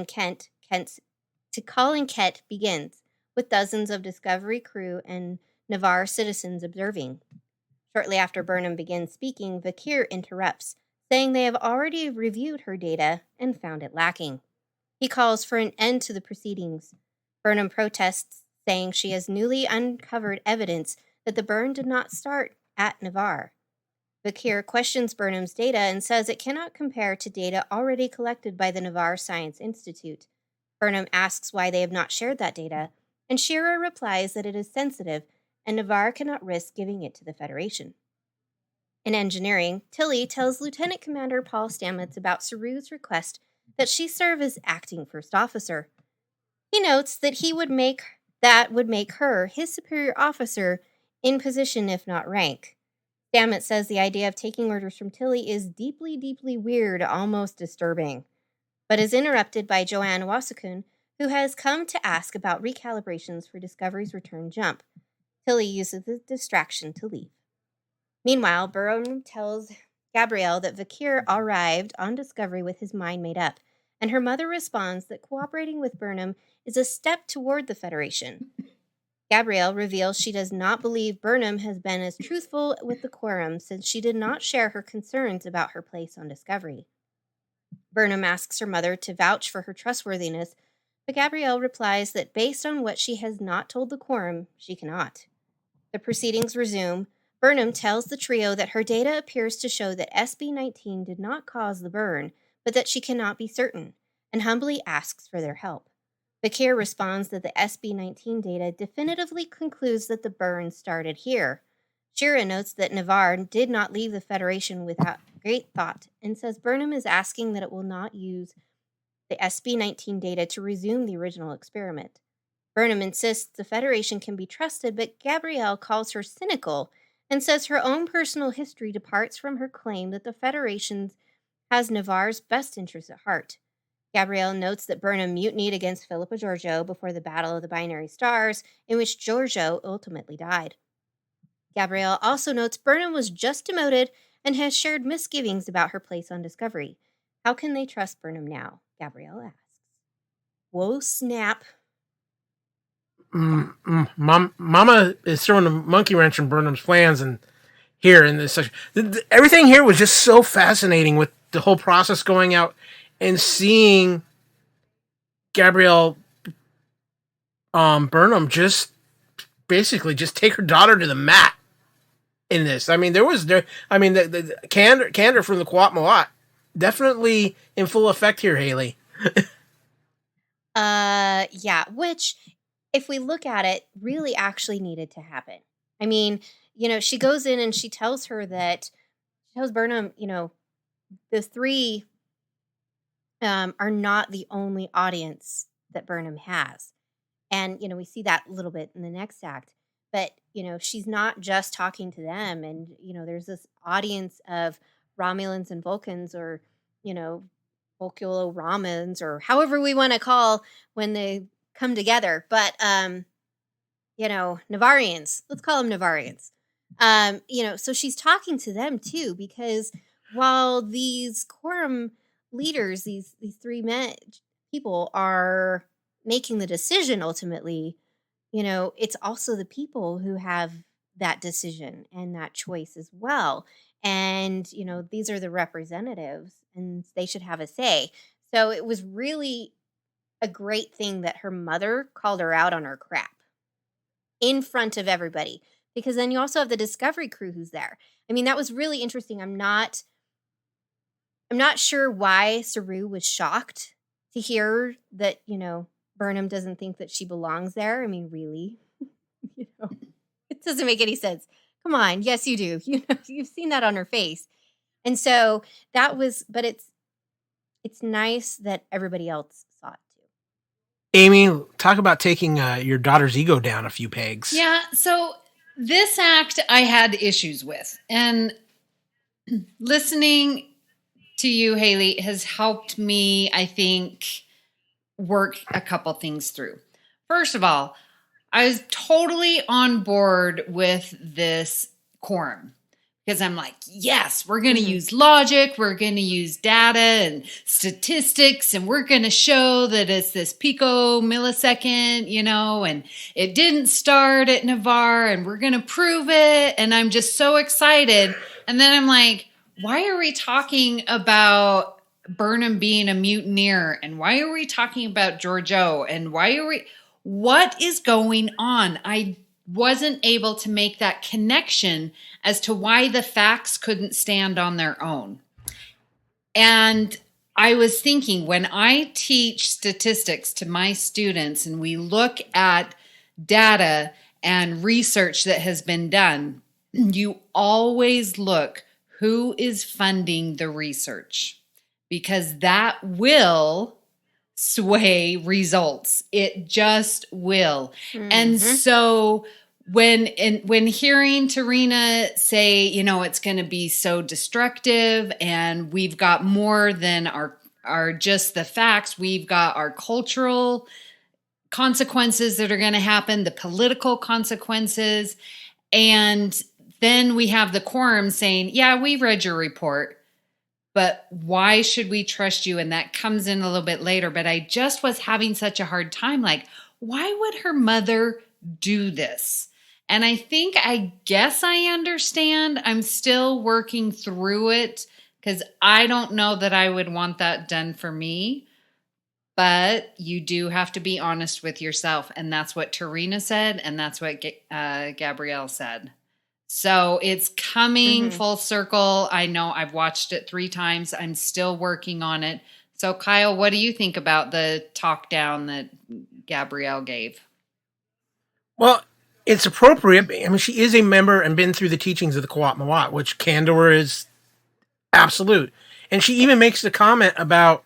and Ket begins, with dozens of Discovery crew and Navarre citizens observing. Shortly after Burnham begins speaking, Vakir interrupts, saying they have already reviewed her data and found it lacking. He calls for an end to the proceedings. Burnham protests, saying she has newly uncovered evidence that the burn did not start at Navarre. Vakir questions Burnham's data and says it cannot compare to data already collected by the Navarre Science Institute. Burnham asks why they have not shared that data, and Shira replies that it is sensitive and Navarre cannot risk giving it to the Federation. In engineering, Tilly tells Lieutenant Commander Paul Stamets about Saru's request that she serve as acting first officer. He notes that would make her his superior officer in position if not rank. Stamets says the idea of taking orders from Tilly is deeply, deeply weird, almost disturbing, but is interrupted by Joanne Wasakun, who has come to ask about recalibrations for Discovery's return jump. Tilly uses the distraction to leave. Meanwhile, Burnham tells Gabrielle that Vakir arrived on Discovery with his mind made up, and her mother responds that cooperating with Burnham is a step toward the Federation. Gabrielle reveals she does not believe Burnham has been as truthful with the Quorum since she did not share her concerns about her place on Discovery. Burnham asks her mother to vouch for her trustworthiness, but Gabrielle replies that based on what she has not told the Quorum, she cannot. The proceedings resume. Burnham tells the trio that her data appears to show that SB-19 did not cause the burn, but that she cannot be certain, and humbly asks for their help. Vakir responds that the SB-19 data definitively concludes that the burn started here. Shira notes that Navarre did not leave the Federation without great thought, and says Burnham is asking that it will not use the SB-19 data to resume the original experiment. Burnham insists the Federation can be trusted, but Gabrielle calls her cynical and says her own personal history departs from her claim that the Federation has Navarre's best interests at heart. Gabrielle notes that Burnham mutinied against Philippa Georgiou before the Battle of the Binary Stars, in which Georgiou ultimately died. Gabrielle also notes Burnham was just demoted and has shared misgivings about her place on Discovery. How can they trust Burnham now? Gabrielle asks. Whoa, snap. Mama is throwing a monkey wrench in Burnham's plans, and here in this section, everything here was just so fascinating with the whole process going out and seeing Gabrielle Burnham just basically just take her daughter to the mat in this. I mean, the candor from the Quorum definitely in full effect here, Hayley. Yeah, which, if we look at it, really actually needed to happen. I mean, she goes in and she tells Burnham, the three are not the only audience that Burnham has. And, we see that a little bit in the next act. But, she's not just talking to them. And, there's this audience of Romulans and Vulcans, or, Volculo-Ramans, or however we want to call when they come together. But, Navarians. Let's call them Navarians. So she's talking to them too, because while these Quorum leaders, these three people are making the decision ultimately, it's also the people who have that decision and that choice as well. And, these are the representatives and they should have a say. So it was really a great thing that her mother called her out on her crap in front of everybody, because then you also have the Discovery crew who's there. I mean, that was really interesting. I'm not sure why Saru was shocked to hear that, Burnham doesn't think that she belongs there. I mean, really? It doesn't make any sense. Come on. Yes, you do. You've seen that on her face. And so that was, but it's nice that everybody else saw it too. Amy, talk about taking your daughter's ego down a few pegs. Yeah, so this act I had issues with. And listening to you, Hayley, has helped me, I think, work a couple things through. First of all, I was totally on board with this quorum, because I'm like, yes, we're going to use logic, we're going to use data and statistics, and we're going to show that it's this picomillisecond, and it didn't start at Navarre, and we're going to prove it, and I'm just so excited. And then I'm like, why are we talking about Burnham being a mutineer? And why are we talking about Georgiou? And what is going on? I wasn't able to make that connection as to why the facts couldn't stand on their own. And I was thinking, when I teach statistics to my students and we look at data and research that has been done, you always look who is funding the research, because that will sway results. It just will. Mm-hmm. And so when hearing Tarina say, it's going to be so destructive and we've got more than our just the facts, we've got our cultural consequences that are going to happen, the political consequences, and then we have the quorum saying, yeah, we read your report, but why should we trust you? And that comes in a little bit later. But I just was having such a hard time. Like, why would her mother do this? And I guess I understand. I'm still working through it, because I don't know that I would want that done for me. But you do have to be honest with yourself. And that's what Tarina said. And that's what Gabrielle said. So it's coming full circle. I know I've watched it 3 times. I'm still working on it. So Kyle, what do you think about the talk down that Gabrielle gave? Well, it's appropriate. I mean, she is a member and been through the teachings of the Quorum, which candor is absolute. And she even makes the comment about,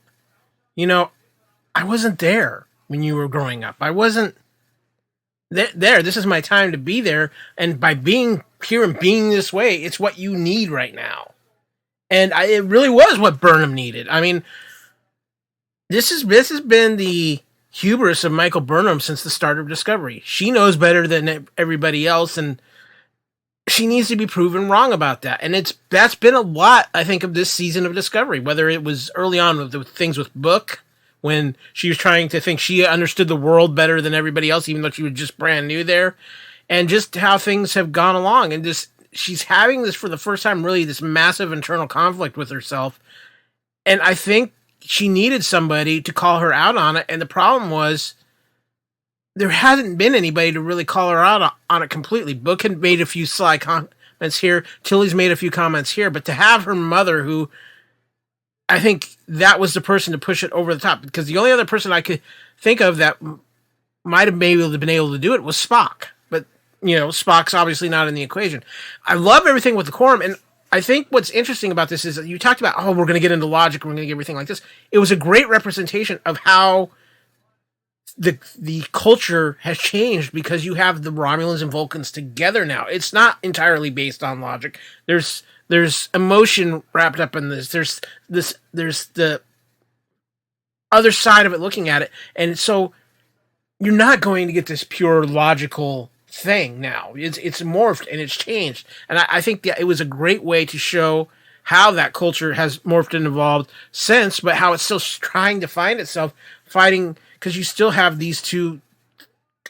I wasn't there when you were growing up. I wasn't there. This is my time to be there. And by being here and being this way, it's what you need right now. And it really was what Burnham needed. I mean, This has been the hubris of Michael Burnham since the start of Discovery. She knows better than everybody else, and she needs to be proven wrong about that. And that's been a lot, I think, of this season of Discovery. Whether it was early on with the things with Book, when she was trying to think she understood the world better than everybody else, even though she was just brand new there, and just how things have gone along, and just she's having this for the first time, really, this massive internal conflict with herself. And I think she needed somebody to call her out on it. And the problem was there hasn't been anybody to really call her out on it completely. Book had made a few sly comments here. Tilly's made a few comments here. But to have her mother, who I think that was the person to push it over the top, because the only other person I could think of that might have maybe been able to do it was Spock. But, Spock's obviously not in the equation. I love everything with the Quorum. And I think what's interesting about this is that you talked about, we're going to get into logic, we're going to get everything like this. It was a great representation of how the culture has changed, because you have the Romulans and Vulcans together now. It's not entirely based on logic. There's emotion wrapped up in this. There's the other side of it looking at it. And so you're not going to get this pure logical thing now. It's morphed and it's changed. And I think that it was a great way to show how that culture has morphed and evolved since, but how it's still trying to find itself, fighting, because you still have these two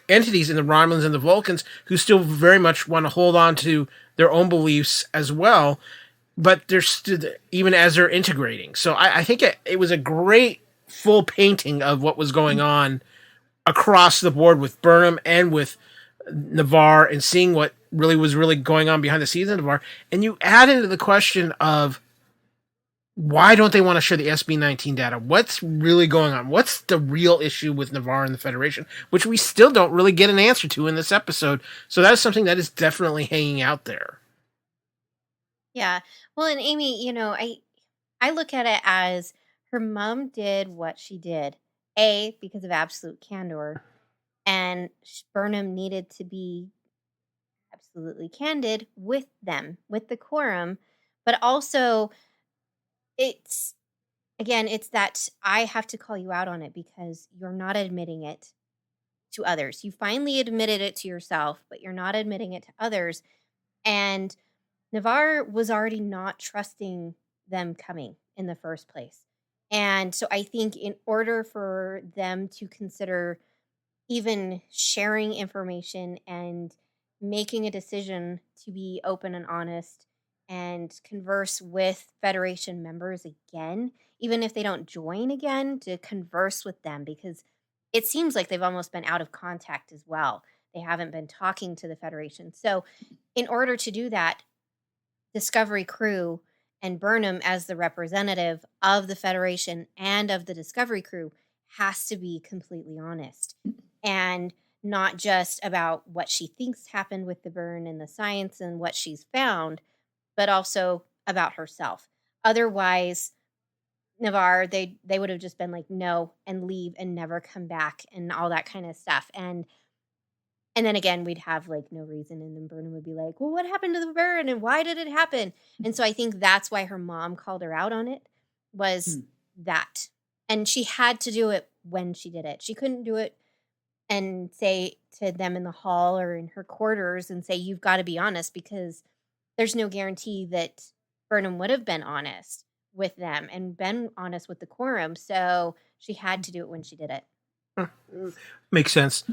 entities in the Romulans and the Vulcans who still very much want to hold on to their own beliefs as well, but they're still, even as they're integrating. So I think it was a great full painting of what was going on across the board with Burnham and with Navarre, and seeing what was really going on behind the scenes of Navarre. And you add into the question of, why don't they want to share the SB-19 data? What's really going on? What's the real issue with Navarre and the Federation? Which we still don't really get an answer to in this episode. So that's something that is definitely hanging out there. Yeah. Well, and Amy, I look at it as her mom did what she did, because of absolute candor, and Burnham needed to be absolutely candid with them, with the Quorum, but also it's that I have to call you out on it because you're not admitting it to others. You finally admitted it to yourself, but you're not admitting it to others. And Navarre was already not trusting them coming in the first place. And so I think in order for them to consider even sharing information and making a decision to be open and honest and converse with Federation members again, even if they don't join again, to converse with them, because it seems like they've almost been out of contact as well. They haven't been talking to the Federation. So in order to do that, Discovery crew and Burnham, as the representative of the Federation and of the Discovery crew, has to be completely honest, and not just about what she thinks happened with the burn and the science and what she's found, but also about herself. Otherwise, Navarre, they would have just been like, no, and leave and never come back and all that kind of stuff. And then again, we'd have like no reason. And then Burnham would be like, well, what happened to the burn and why did it happen? And so I think that's why her mom called her out on it, was that. And she had to do it when she did it. She couldn't do it and say to them in the hall or in her quarters and say, you've got to be honest, because there's no guarantee that Burnham would have been honest with them and been honest with the Quorum. So she had to do it when she did it. Makes sense.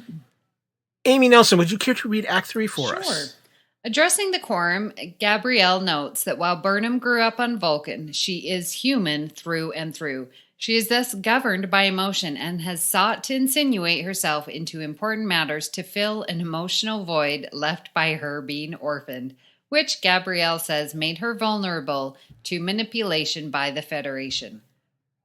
Amy Nelson, would you care to read Act 3 for us? Addressing the Quorum, Gabrielle notes that while Burnham grew up on Vulcan, she is human through and through. She is thus governed by emotion and has sought to insinuate herself into important matters to fill an emotional void left by her being orphaned, which Gabrielle says made her vulnerable to manipulation by the Federation.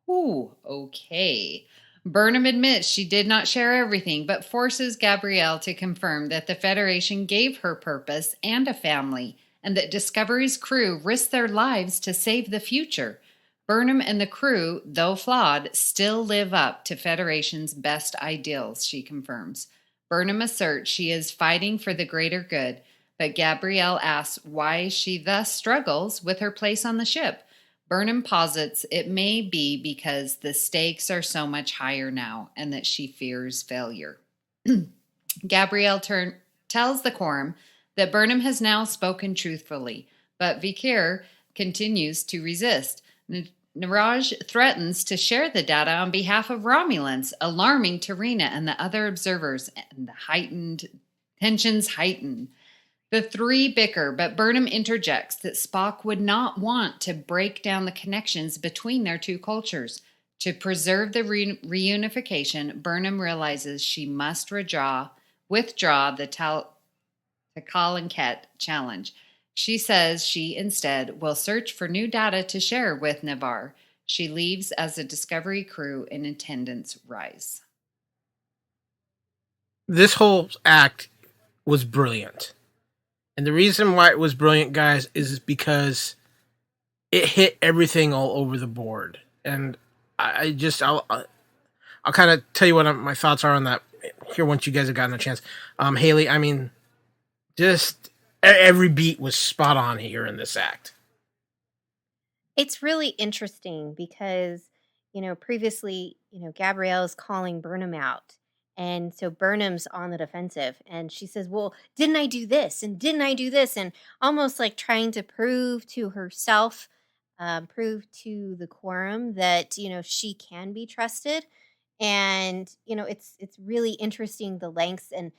Ooh, okay. Burnham admits she did not share everything, but forces Gabrielle to confirm that the Federation gave her purpose and a family, and that Discovery's crew risked their lives to save the future. Burnham and the crew, though flawed, still live up to Federation's best ideals, she confirms. Burnham asserts she is fighting for the greater good, but Gabrielle asks why she thus struggles with her place on the ship. Burnham posits it may be because the stakes are so much higher now and that she fears failure. Gabrielle tells the Quorum that Burnham has now spoken truthfully, but Vikir continues to resist. Niraj threatens to share the data on behalf of Romulans, alarming Tarina and the other observers, and the tensions heighten. The three bicker, but Burnham interjects that Spock would not want to break down the connections between their two cultures. To preserve the reunification, Burnham realizes she must withdraw the Tal and Ket challenge. She says she instead will search for new data to share with Navarre. She leaves as the Discovery crew and attendance rise. This whole act was brilliant. And the reason why it was brilliant, guys, is because it hit everything all over the board. And I'll kind of tell you what my thoughts are on that here once you guys have gotten a chance. Hayley, I mean, just every beat was spot on here in this act. It's really interesting because, previously, Gabrielle's calling Burnham out. And so Burnham's on the defensive and she says, well, didn't I do this? And didn't I do this? And almost like trying to prove to herself, prove to the Quorum that, she can be trusted. And, it's really interesting the lengths and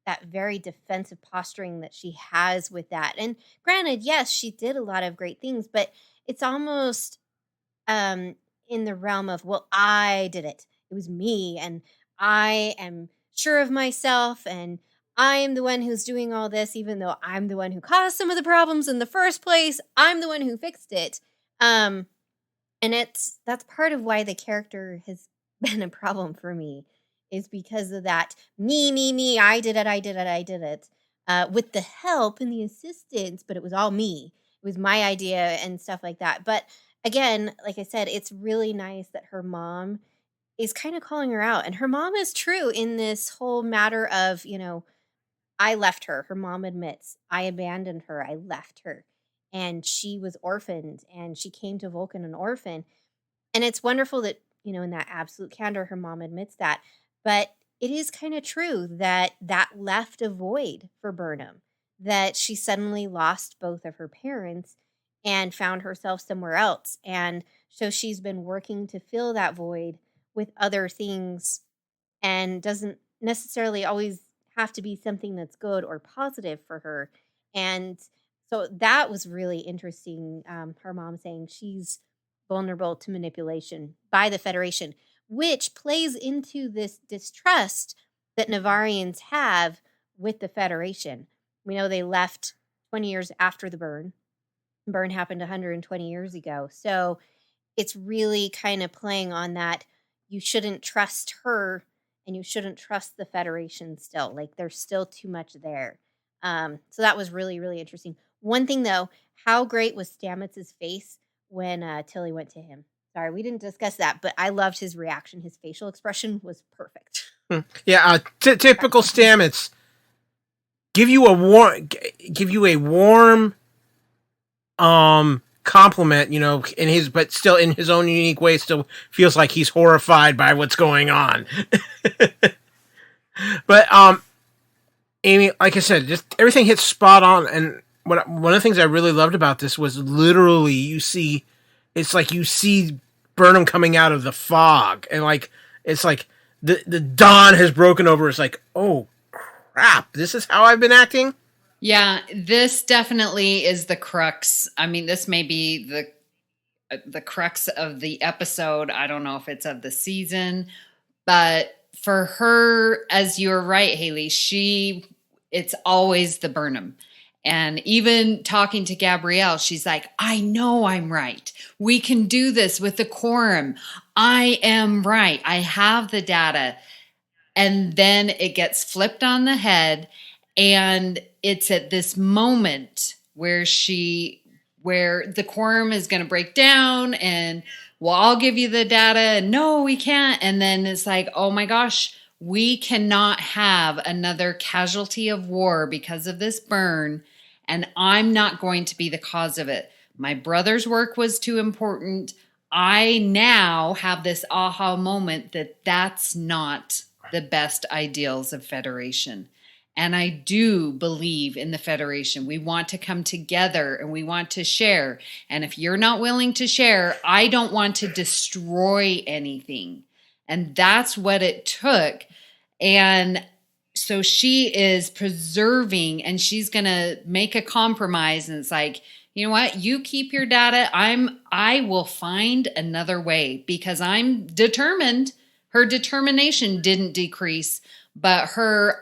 that very defensive posturing that she has with that. And granted, yes, she did a lot of great things, but it's almost in the realm of, well, I did it. It was me. And I am sure of myself and I am the one who's doing all this, even though I'm the one who caused some of the problems in the first place. I'm the one who fixed it. And that's part of why the character has been a problem for me, is because of that me, I did it, with the help and the assistance, but it was all me. It was my idea and stuff like that. But again, like I said, it's really nice that her mom is kind of calling her out. And her mom is true in this whole matter of, I left her. Her mom admits, I abandoned her. I left her. And she was orphaned and she came to Vulcan an orphan. And it's wonderful that, in that absolute candor, her mom admits that. But it is kind of true that left a void for Burnham, that she suddenly lost both of her parents and found herself somewhere else. And so she's been working to fill that void with other things, and doesn't necessarily always have to be something that's good or positive for her. And so that was really interesting. Her mom saying she's vulnerable to manipulation by the Federation, which plays into this distrust that Navarrians have with the Federation. We know they left 20 years after the burn. The burn happened 120 years ago. So it's really kind of playing on that. You shouldn't trust her and you shouldn't trust the Federation still. Like, there's still too much there. So that was really, really interesting. One thing, though, how great was Stamets's face when Tilly went to him? Sorry, we didn't discuss that, but I loved his reaction. His facial expression was perfect. Yeah, typical Stamets. Give you a warm compliment, but still in his own unique way, still feels like he's horrified by what's going on. But Amy, like I said, just everything hits spot on. And one of the things I really loved about this was literally it's like you see Burnham coming out of the fog, and it's like the dawn has broken over. It's like, oh crap, this is how I've been acting. Yeah, this definitely is the crux. I mean, this may be the crux of the episode. I don't know if it's of the season, but for her, as you're right, Hayley, it's always the Burnham. And even talking to Gabrielle, she's like, I know I'm right. We can do this with the Quorum. I am right. I have the data. And then it gets flipped on the head. And it's at this moment where the Quorum is going to break down and, well, I'll give you the data. And no, we can't. And then it's like, oh my gosh, we cannot have another casualty of war because of this burn. And I'm not going to be the cause of it. My brother's work was too important. I now have this aha moment that that's not the best ideals of Federation. And I do believe in the Federation. We want to come together and we want to share. And if you're not willing to share, I don't want to destroy anything. And that's what it took. And so she is preserving and she's going to make a compromise. And it's like, you know what? You keep your data. I will find another way because I'm determined. Her determination didn't decrease, but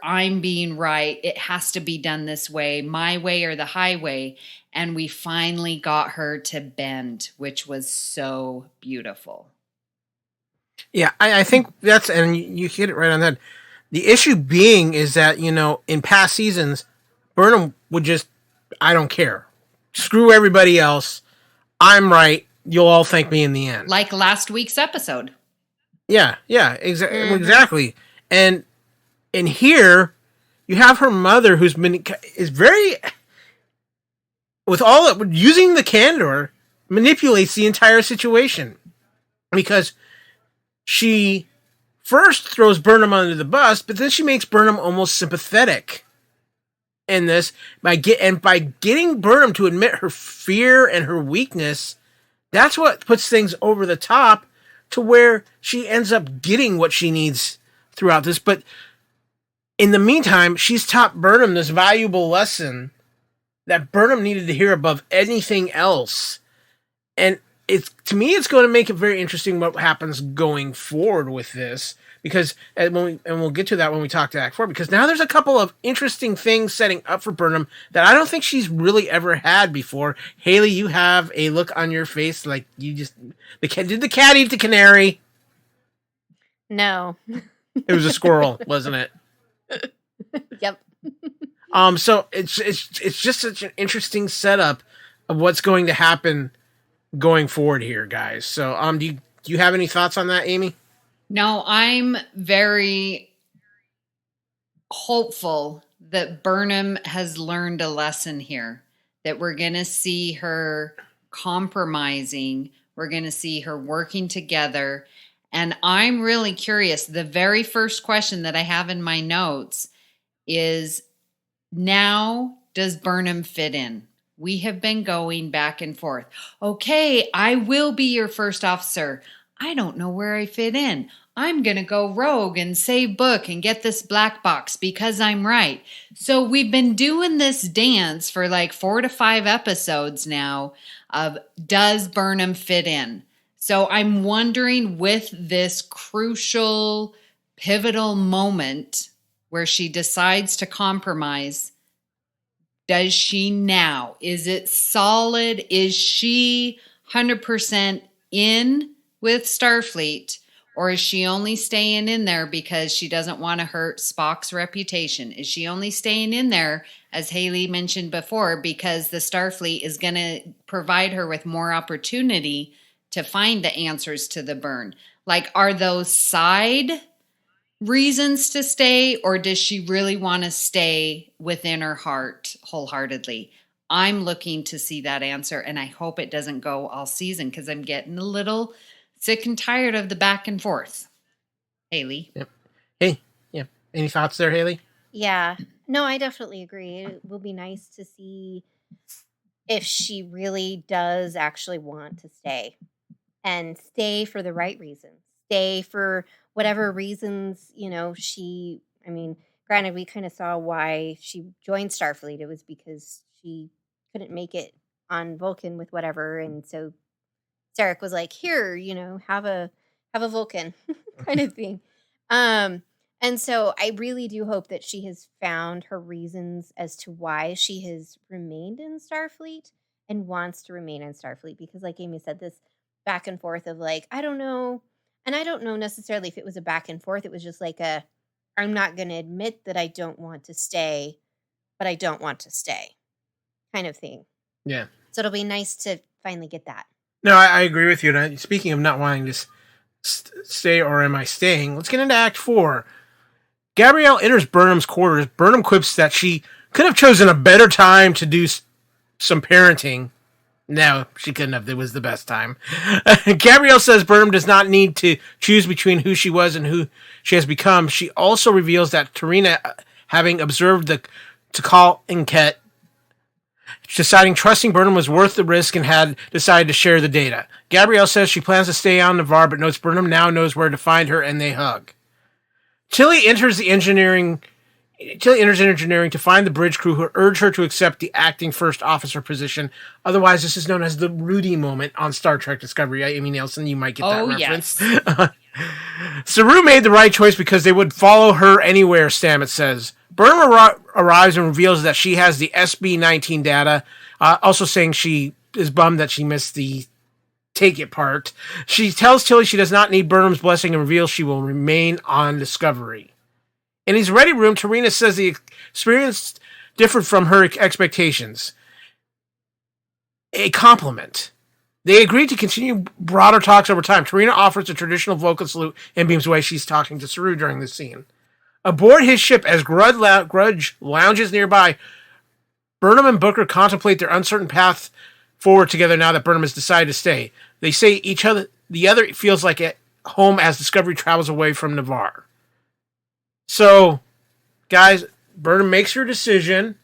I'm being right. It has to be done this way, my way or the highway. And we finally got her to bend, which was so beautiful. Yeah, I think that's, and you hit it right on that. The issue being is that, in past seasons, Burnham would just, I don't care. Screw everybody else. I'm right. You'll all thank me in the end. Like last week's episode. Yeah, exactly. And here, you have her mother is very, using the candor, manipulates the entire situation. Because she first throws Burnham under the bus, but then she makes Burnham almost sympathetic in this by getting Burnham to admit her fear and her weakness. That's what puts things over the top to where she ends up getting what she needs throughout this. But in the meantime, she's taught Burnham this valuable lesson that Burnham needed to hear above anything else. And to me, it's going to make it very interesting what happens going forward with this, because we'll get to that when we talk to Act 4, because now there's a couple of interesting things setting up for Burnham that I don't think she's really ever had before. Hayley, you have a look on your face like you just, did the cat eat the canary? No. It was a squirrel, wasn't it? Yep. So it's just such an interesting setup of what's going to happen going forward here, guys. So, do you have any thoughts on that, Amy? No, I'm very hopeful that Burnham has learned a lesson here, that we're going to see her compromising. We're going to see her working together. And I'm really curious. The very first question that I have in my notes is, now does Burnham fit in? We have been going back and forth. Okay, I will be your first officer. I don't know where I fit in. I'm going to go rogue and save Book and get this black box because I'm right. So we've been doing this dance for like 4 to 5 episodes now of, does Burnham fit in? So I'm wondering, with this crucial, pivotal moment where she decides to compromise, does she now? Is it solid? Is she 100% in with Starfleet? Or is she only staying in there because she doesn't want to hurt Spock's reputation? Is she only staying in there, as Hayley mentioned before, because the Starfleet is going to provide her with more opportunity to find the answers to the burn? Like, are those side reasons to stay, or does she really want to stay within her heart wholeheartedly? I'm looking to see that answer, and I hope it doesn't go all season, because I'm getting a little sick and tired of the back and forth. Hayley? Yep. Hey, yeah. Any thoughts there, Hayley? Yeah. No, I definitely agree. It will be nice to see if she really does actually want to stay, and stay for the right reasons. Stay for whatever reasons, granted, we kind of saw why she joined Starfleet. It was because she couldn't make it on Vulcan with whatever. And so Sarek was like, here, have a Vulcan kind of thing. And so I really do hope that she has found her reasons as to why she has remained in Starfleet and wants to remain in Starfleet. Because like Amy said, this back and forth of like, I don't know. And I don't know necessarily if it was a back and forth. It was just like I'm not going to admit that I don't want to stay, but I don't want to stay kind of thing. Yeah. So it'll be nice to finally get that. No, I agree with you. And speaking of not wanting to stay, or am I staying, let's get into Act 4. Gabrielle enters Burnham's quarters. Burnham quips that she could have chosen a better time to do some parenting, No, she couldn't have. It was the best time. Gabrielle says Burnham does not need to choose between who she was and who she has become. She also reveals that Tarina, having observed the to call enquete, deciding trusting Burnham was worth the risk and had decided to share the data. Gabrielle says she plans to stay on Navarre, but notes Burnham now knows where to find her, and they hug. Tilly enters engineering to find the bridge crew who urge her to accept the acting first officer position. Otherwise, this is known as the Rudy moment on Star Trek Discovery. Amy Nelson, you might get that reference. Yes. Saru made the right choice because they would follow her anywhere, Stamets says. Burnham arrives and reveals that she has the SB-19 data, also saying she is bummed that she missed the take it part. She tells Tilly she does not need Burnham's blessing and reveals she will remain on Discovery. In his ready room, Tarina says the experience differed from her expectations. A compliment. They agreed to continue broader talks over time. Tarina offers a traditional Vulcan salute and beams away. She's talking to Saru during this scene. Aboard his ship, as Grudge lounges nearby, Burnham and Booker contemplate their uncertain path forward together now that Burnham has decided to stay. They say the other feels like at home as Discovery travels away from Navarre. So, guys, Burnham makes her decision,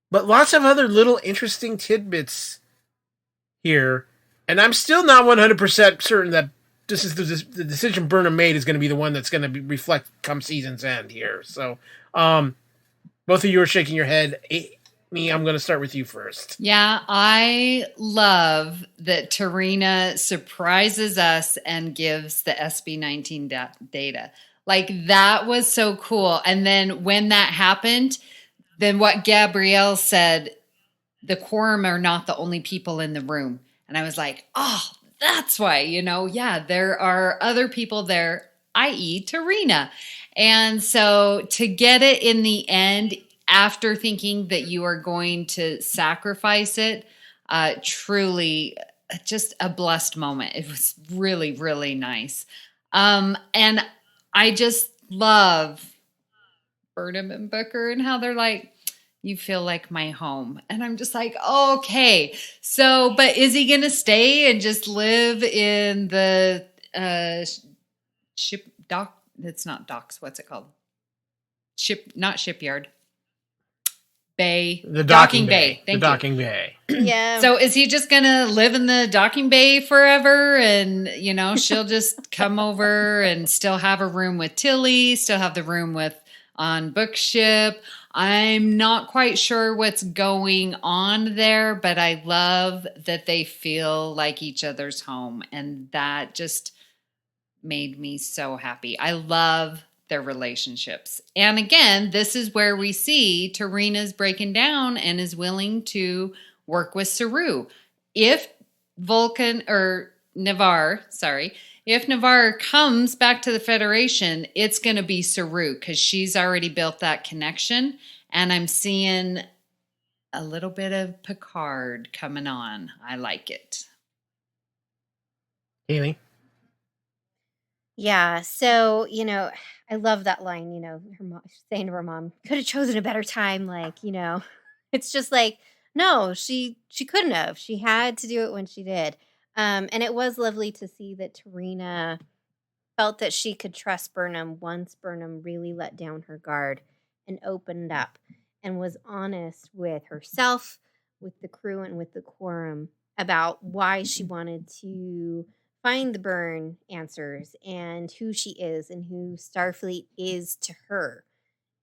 but lots of other little interesting tidbits here, and I'm still not 100% certain that this is the decision Burnham made is going to be the one that's going to reflect come season's end here. So, both of you are shaking your head. Me, I'm going to start with you first. Yeah, I love that Tarina surprises us and gives the SB-19 data. Like, that was so cool. And then when that happened, then what Gabrielle said, the Quorum are not the only people in the room. And I was like, oh, that's why, there are other people there, i.e. Tarina. And so to get it in the end, after thinking that you are going to sacrifice it, truly just a blessed moment. It was really, really nice. And I just love Burnham and Booker and how they're like, you feel like my home. And I'm just like, okay. So, but is he going to stay and just live in the ship dock? It's not docks. What's it called? Not shipyard. Bay. The docking bay. Thank the you. docking bay. Yeah. So is he just going to live in the docking bay forever? And, she'll just come over and still have a room with Tilly, still have the room on Bookship. I'm not quite sure what's going on there, but I love that they feel like each other's home. And that just made me so happy. I love their relationships. And again, this is where we see Tarina's breaking down and is willing to work with Saru. If Navarre comes back to the Federation, it's going to be Saru because she's already built that connection. And I'm seeing a little bit of Picard coming on. I like it. Hayley? Yeah, so, I love that line, her mom saying to her mom, could have chosen a better time, it's just like, no, she couldn't have. She had to do it when she did. And it was lovely to see that Tarina felt that she could trust Burnham once Burnham really let down her guard and opened up and was honest with herself, with the crew, and with the Quorum about why she wanted to find the burn answers and who she is and who Starfleet is to her.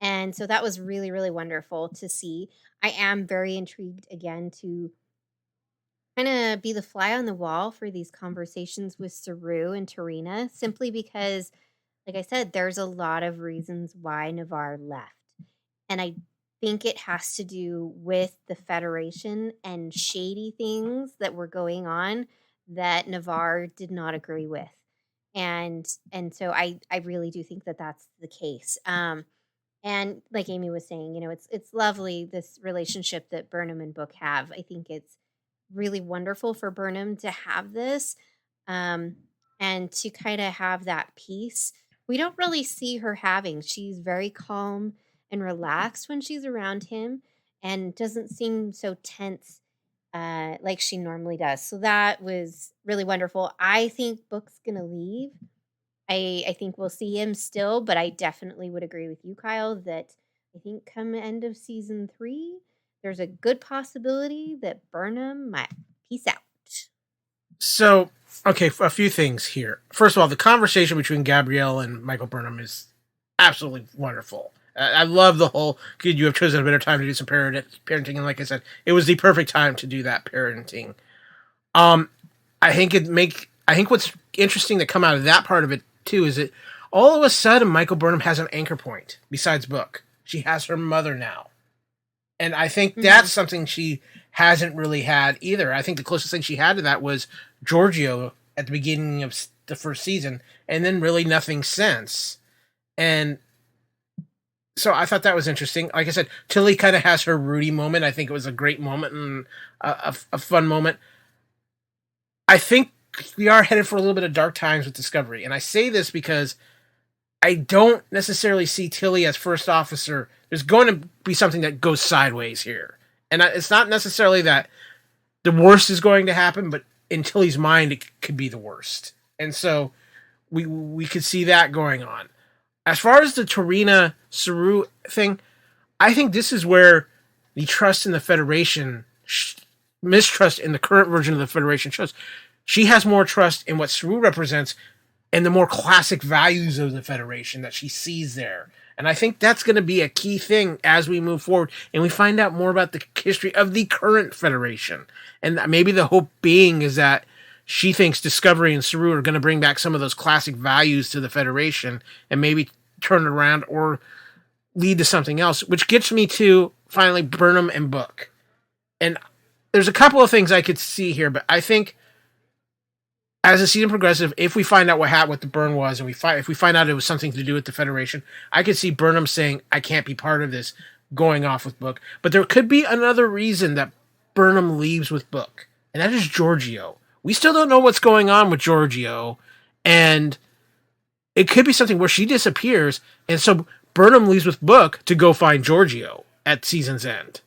And so that was really, really wonderful to see. I am very intrigued again to kind of be the fly on the wall for these conversations with Saru and Tarina, simply because, like I said, there's a lot of reasons why Navarre left. And I think it has to do with the Federation and shady things that were going on that Navarre did not agree with. And so I really do think that that's the case. And like Amy was saying, it's lovely, this relationship that Burnham and Book have. I think it's really wonderful for Burnham to have this and to kind of have that peace. We don't really see her having. She's very calm and relaxed when she's around him and doesn't seem so tense like she normally does. So that was really wonderful. I think Book's going to leave. I think we'll see him still, but I definitely would agree with you, Kyle, that I think come end of season 3, there's a good possibility that Burnham might peace out. So, okay, a few things here. First of all, the conversation between Gabrielle and Michael Burnham is absolutely wonderful. I love the whole, could you have chosen a better time to do some parenting? And like I said, it was the perfect time to do that parenting. I think what's interesting to come out of that part of it too is that all of a sudden Michael Burnham has an anchor point besides Book. She has her mother now. And I think that's something she hasn't really had either. I think the closest thing she had to that was Giorgio at the beginning of the first season, and then really nothing since. And so I thought that was interesting. Like I said, Tilly kind of has her Rudy moment. I think it was a great moment and a fun moment. I think we are headed for a little bit of dark times with Discovery. And I say this because I don't necessarily see Tilly as first officer. There's going to be something that goes sideways here. And it's not necessarily that the worst is going to happen, but in Tilly's mind, it could be the worst. And so we could see that going on. As far as the Torina Saru thing, I think this is where the trust in the Federation, mistrust in the current version of the Federation shows. She has more trust in what Saru represents and the more classic values of the Federation that she sees there. And I think that's going to be a key thing as we move forward and we find out more about the history of the current Federation. And maybe the hope being is that she thinks Discovery and Saru are going to bring back some of those classic values to the Federation and maybe turn it around or lead to something else, which gets me to finally Burnham and Book. And there's a couple of things I could see here, but I think as the season progresses, if we find out what the burn was, and if we find out it was something to do with the Federation, I could see Burnham saying, I can't be part of this, going off with Book. But there could be another reason that Burnham leaves with Book, and that is Giorgio. We still don't know what's going on with Giorgio, and it could be something where she disappears, and so Burnham leaves with Book to go find Giorgio at season's end.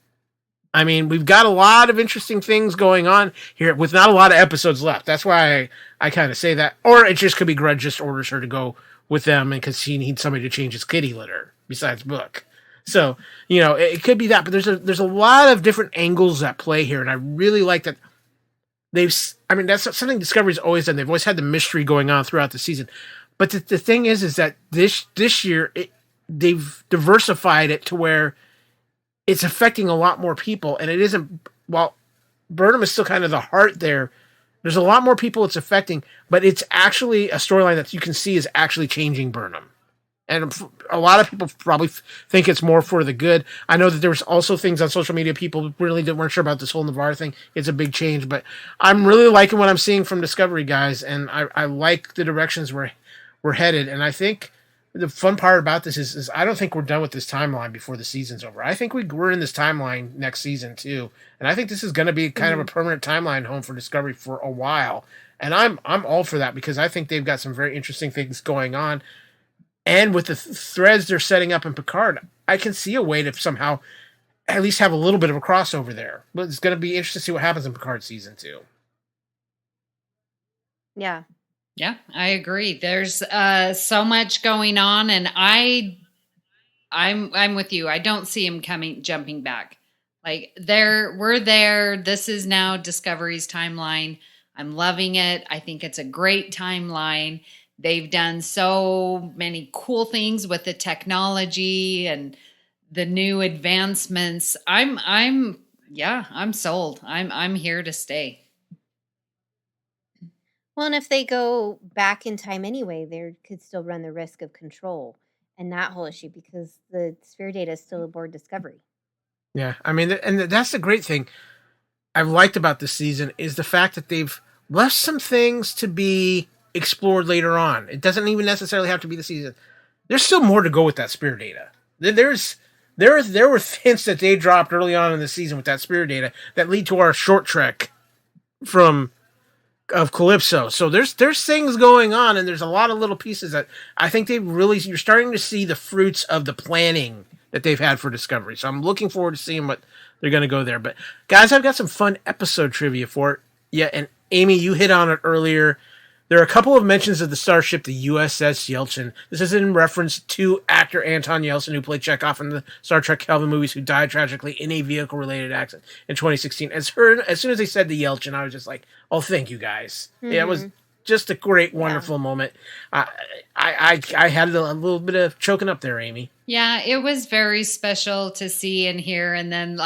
I mean, we've got a lot of interesting things going on here with not a lot of episodes left. That's why I kind of say that. Or it just could be Grudge just orders her to go with them because he needs somebody to change his kitty litter besides Book. So, it could be that. But there's a lot of different angles at play here. And I really like that that's something Discovery's always done. They've always had the mystery going on throughout the season. But the thing is that this year, they've diversified it to where it's affecting a lot more people, and it isn't, while Burnham is still kind of the heart there, there's a lot more people it's affecting, but it's actually a storyline that you can see is actually changing Burnham. And a lot of people probably think it's more for the good. I know that there was also things on social media, people really weren't sure about this whole Navarre thing. It's a big change, but I'm really liking what I'm seeing from Discovery, guys, and I like the directions we're headed, and I think the fun part about this is I don't think we're done with this timeline before the season's over. I think we're in this timeline next season too, and I think this is going to be kind of a permanent timeline home for Discovery for a while. And I'm all for that because I think they've got some very interesting things going on, and with the threads they're setting up in Picard, I can see a way to somehow at least have a little bit of a crossover there. But it's going to be interesting to see what happens in Picard season 2. Yeah. Yeah, I agree. There's so much going on, and I'm with you. I don't see him jumping back. Like we're there. This is now Discovery's timeline. I'm loving it. I think it's a great timeline. They've done so many cool things with the technology and the new advancements. I'm sold. I'm here to stay. Well, and if they go back in time anyway, they could still run the risk of control and that whole issue because the sphere data is still aboard Discovery. Yeah, I mean, and that's the great thing I've liked about this season is the fact that they've left some things to be explored later on. It doesn't even necessarily have to be the season. There's still more to go with that sphere data. There were hints that they dropped early on in the season with that sphere data that lead to our short trek of Calypso. So there's things going on, and there's a lot of little pieces that I think you're starting to see the fruits of the planning that they've had for Discovery. So I'm looking forward to seeing what they're going to go there. But guys, I've got some fun episode trivia for it. Yeah, and Amy, you hit on it earlier. There are a couple of mentions of the starship, the USS Yeltsin. This is in reference to actor Anton Yeltsin, who played Chekhov in the Star Trek Kelvin movies, who died tragically in a vehicle-related accident in 2016. As soon as they said the Yeltsin, I was just like, oh, thank you, guys. Mm-hmm. Yeah, it was just a great, wonderful moment. I had a little bit of choking up there, Amy. Yeah, it was very special to see and hear. And then,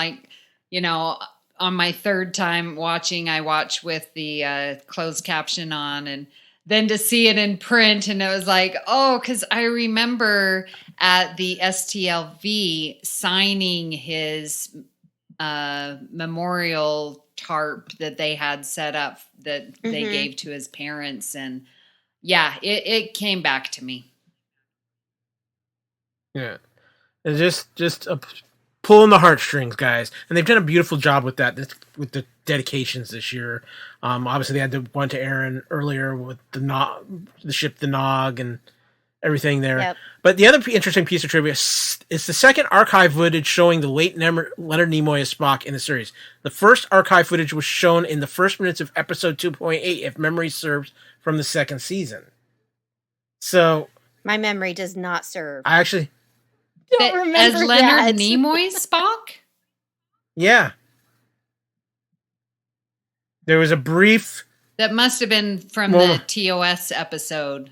on my third time watching, I watched with the closed caption on, and then to see it in print, and it was like, oh, because I remember at the STLV signing his memorial tarp that they had set up that they gave to his parents, and yeah, it came back to me. Yeah, it's just a pulling the heartstrings, guys, and they've done a beautiful job with that with the dedications this year. Obviously, they had the one to Aaron earlier with the ship, the Nog, and everything there. Yep. But the other interesting piece of trivia is the second archive footage showing the late Leonard Nimoy as Spock in the series. The first archive footage was shown in the first minutes of episode 2.8, if memory serves, from the second season. So my memory does not serve. I actually don't remember as Leonard Nimoy's Spock? Yeah. There was a brief... That must have been from the TOS episode.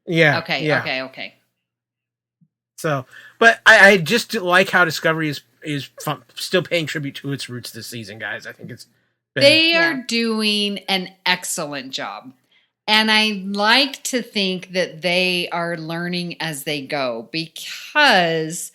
Yeah. Okay. So, but I just like how Discovery is still paying tribute to its roots this season, guys. I think it's... They are doing an excellent job. And I like to think that they are learning as they go, because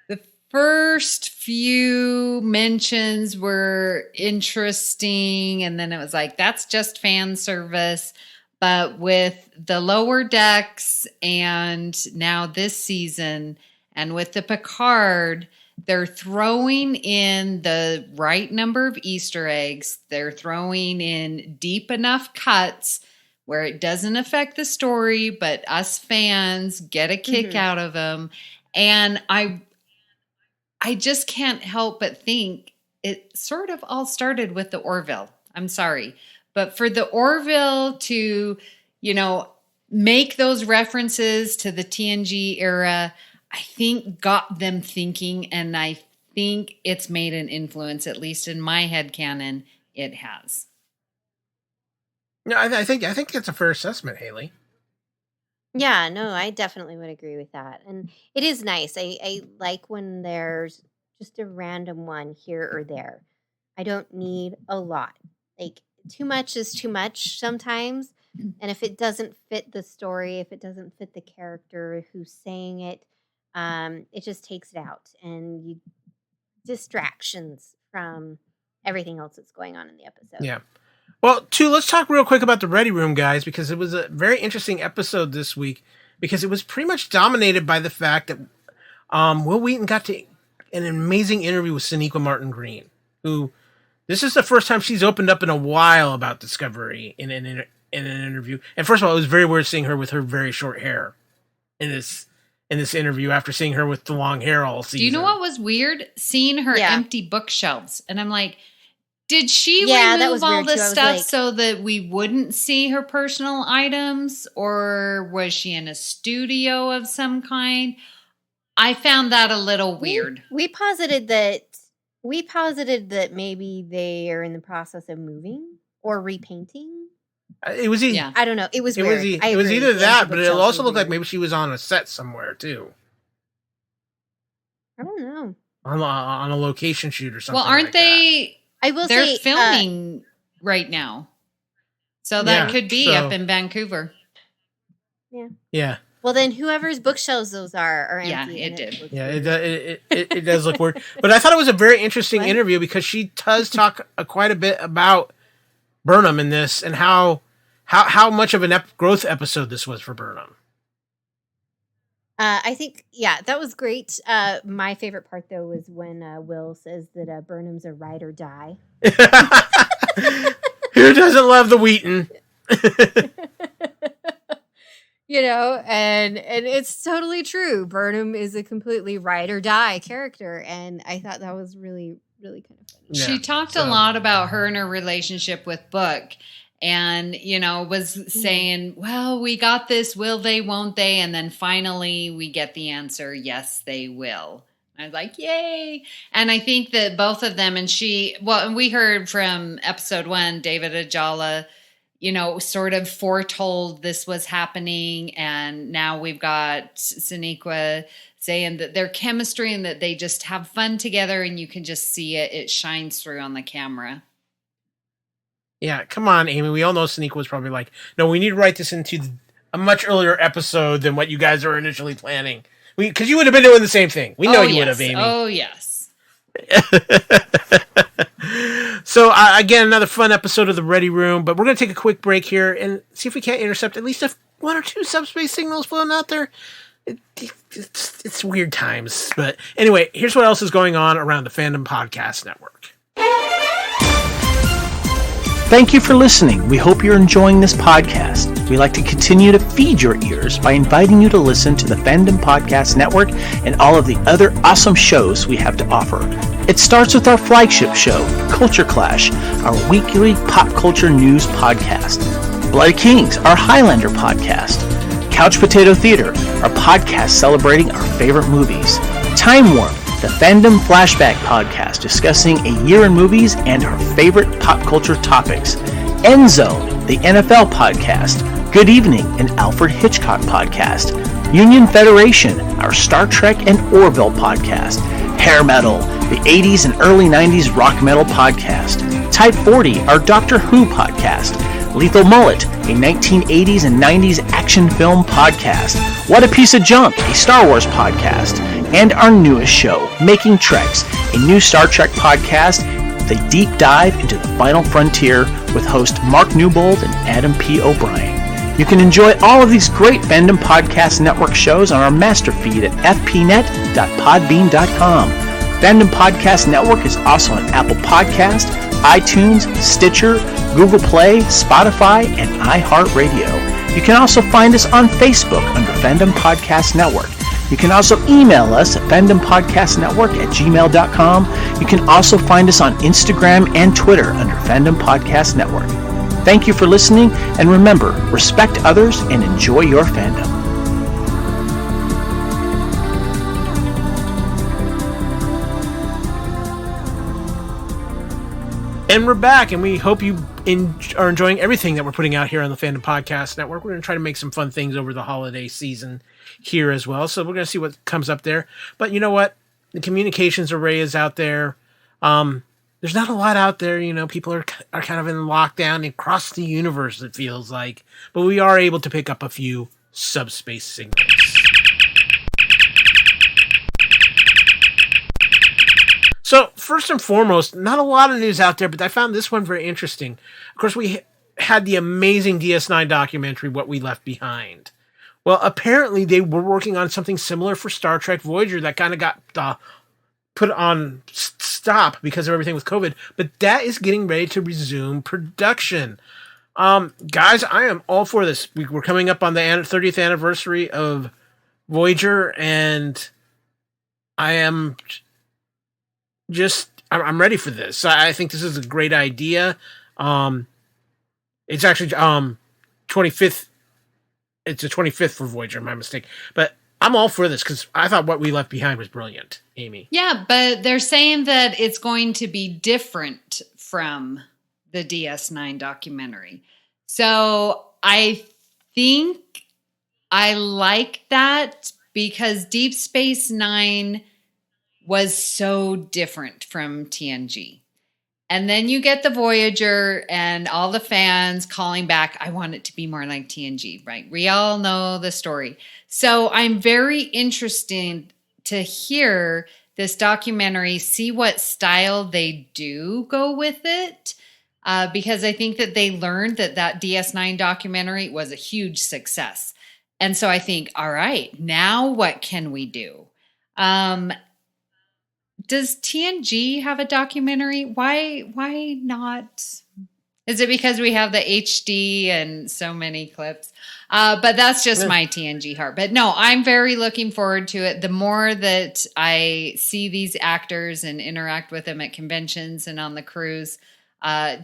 the first few mentions were interesting, and then it was like, that's just fan service. But with the Lower Decks and now this season, and with the Picard, they're throwing in the right number of Easter eggs. They're throwing in deep enough cuts where it doesn't affect the story, but us fans get a kick out of them. And I just can't help but think it sort of all started with the Orville. I'm sorry. But for the Orville to, make those references to the TNG era, I think got them thinking, and I think it's made an influence, at least in my headcanon, it has. No, I think that's a fair assessment, Hayley. Yeah, no, I definitely would agree with that. And it is nice. I like when there's just a random one here or there. I don't need a lot. Like, too much is too much sometimes. And if it doesn't fit the story, if it doesn't fit the character who's saying it, it just takes it out. And distractions from everything else that's going on in the episode. Yeah. Well, let's talk real quick about the Ready Room, guys, because it was a very interesting episode this week, because it was pretty much dominated by the fact that Will Wheaton got to an amazing interview with Sonequa Martin Green, who this is the first time she's opened up in a while about Discovery in an interview. And first of all, it was very weird seeing her with her very short hair in this interview after seeing her with the long hair all season. Do you know what was weird? Seeing her empty bookshelves. And I'm like, did she remove all the stuff so that we wouldn't see her personal items? Or was she in a studio of some kind? I found that a little weird. We posited that maybe they are in the process of moving or repainting. It was easy. I don't know. It was weird. It was either that, but it also looked like maybe she was on a set somewhere too. I don't know. On a location shoot or something. Well, aren't they? They're Say, filming right now, so that could be up in Vancouver. Yeah. Yeah. Well, then whoever's bookshelves those are empty. Yeah, it did. It does look weird. But I thought it was a very interesting interview, because she does talk quite a bit about Burnham in this, and how much of a growth episode this was for Burnham. I think, that was great. My favorite part, though, was when Will says that Burnham's a ride or die. Who doesn't love the Wheaton? and it's totally true. Burnham is a completely ride or die character, and I thought that was really, really kind of funny. She talked a lot about her and her relationship with Book, and was saying, well, we got this, will they, won't they? And then finally we get the answer, yes, they will. I was like, yay. And I think that both of them, and we heard from episode 1, David Ajala, sort of foretold this was happening. And now we've got Sonequa saying that their chemistry and that they just have fun together, and you can just see it. It shines through on the camera. Yeah, come on, Amy. We all know Sonequa was probably like, no, we need to write this into a much earlier episode than what you guys are initially planning. Because you would have been doing the same thing. We know you would have, Amy. Oh, yes. So, again, another fun episode of The Ready Room. But we're going to take a quick break here and see if we can't intercept at least one or two subspace signals floating out there. It's weird times. But anyway, here's what else is going on around the Fandom Podcast Network. Thank you for listening. We hope you're enjoying this podcast. We like to continue to feed your ears by inviting you to listen to the Fandom Podcast Network and all of the other awesome shows we have to offer. It starts with our flagship show, Culture Clash, our weekly pop culture news podcast. Blood Kings, our Highlander podcast. Couch Potato Theater, our podcast celebrating our favorite movies. Time Warp, the Fandom Flashback podcast discussing a year in movies and our favorite pop culture topics. End Zone, the NFL podcast. Good Evening, an Alfred Hitchcock podcast. Union Federation, our Star Trek and Orville podcast. Hair Metal, the 80s and early 90s rock metal podcast. Type 40, our Doctor Who podcast. Lethal Mullet, a 1980s and 90s action film podcast. What a Piece of Junk, a Star Wars podcast. And our newest show, Making Treks, a new Star Trek podcast with a deep dive into the final frontier with host Mark Newbold and Adam P. O'Brien. You can enjoy all of these great Fandom Podcast Network shows on our master feed at fpnet.podbean.com. Fandom Podcast Network is also on Apple Podcast, iTunes, Stitcher, Google Play, Spotify, and iHeartRadio. You can also find us on Facebook under Fandom Podcast Network. You can also email us at fandompodcastnetwork@gmail.com. You can also find us on Instagram and Twitter under Fandom Podcast Network. Thank you for listening, and remember, respect others and enjoy your fandom. And we're back, and we hope you are enjoying everything that we're putting out here on the Fandom Podcast Network. We're going to try to make some fun things over the holiday season here as well, so we're going to see what comes up there. But you know what? The communications array is out there. There's not a lot out there. People are kind of in lockdown across the universe, it feels like. But we are able to pick up a few subspace signals. So, first and foremost, not a lot of news out there, but I found this one very interesting. Of course, we had the amazing DS9 documentary, What We Left Behind. Well, apparently they were working on something similar for Star Trek Voyager that kind of got put on stop because of everything with COVID, but that is getting ready to resume production. Guys, I am all for this. We're coming up on the 30th anniversary of Voyager, and I am I'm ready for this. I think this is a great idea. It's actually 25th. It's the 25th for Voyager, my mistake. But I'm all for this because I thought What We Left Behind was brilliant, Amy. Yeah, but they're saying that it's going to be different from the DS9 documentary. So I think I like that because Deep Space Nine was so different from TNG. And then you get the Voyager and all the fans calling back, I want it to be more like TNG, right? We all know the story. So I'm very interested to hear this documentary, see what style they do go with it, because I think that they learned that DS9 documentary was a huge success. And so I think, all right, now what can we do? Does TNG have a documentary? Why not Is it because we have the HD and so many clips? But that's just my TNG heart. But no, I'm very looking forward to it. The more that I see these actors and interact with them at conventions and on the cruise,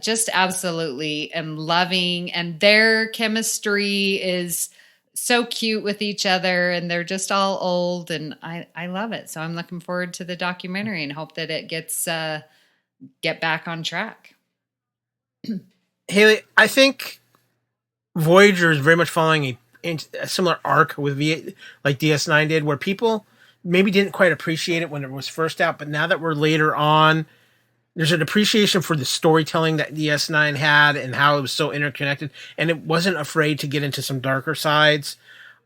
just absolutely am loving. And their chemistry is so cute with each other, and they're just all old, and I love it. So I'm looking forward to the documentary and hope that it gets get back on track. Hayley, I think Voyager is very much following a similar arc with like DS9 did, where people maybe didn't quite appreciate it when it was first out, but now that we're later on, there's an appreciation for the storytelling that DS9 had and how it was so interconnected, and it wasn't afraid to get into some darker sides.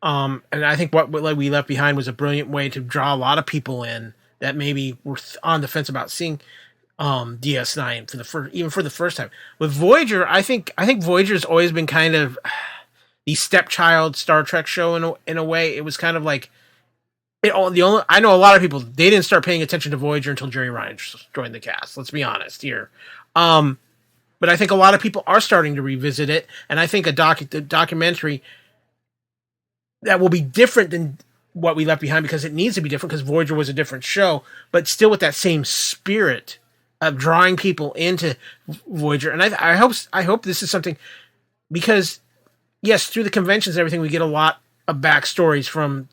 And I think what we left behind was a brilliant way to draw a lot of people in that maybe were on the fence about seeing DS9 for the first time. With Voyager, I think Voyager's always been kind of the stepchild Star Trek show in a way. It was kind of like I know a lot of people, they didn't start paying attention to Voyager until Jerry Ryan joined the cast. Let's be honest here. But I think a lot of people are starting to revisit it, and I think a documentary that will be different than what we left behind, because it needs to be different because Voyager was a different show, but still with that same spirit of drawing people into Voyager. And I hope this is something, because yes, through the conventions and everything, we get a lot of backstories from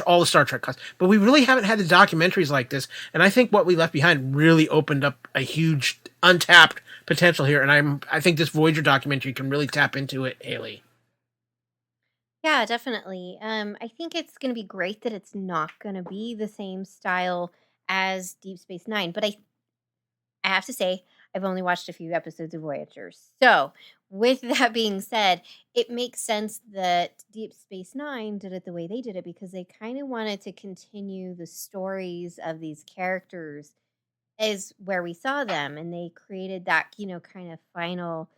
all the Star Trek cast, but we really haven't had the documentaries like this. And I think what we left behind really opened up a huge untapped potential here. And I think this Voyager documentary can really tap into it, Hayley. Yeah, definitely. I think it's going to be great that it's not going to be the same style as Deep Space Nine, but I have to say, I've only watched a few episodes of Voyager. So, with that being said, it makes sense that Deep Space Nine did it the way they did it, because they kind of wanted to continue the stories of these characters as where we saw them. And they created that, kind of final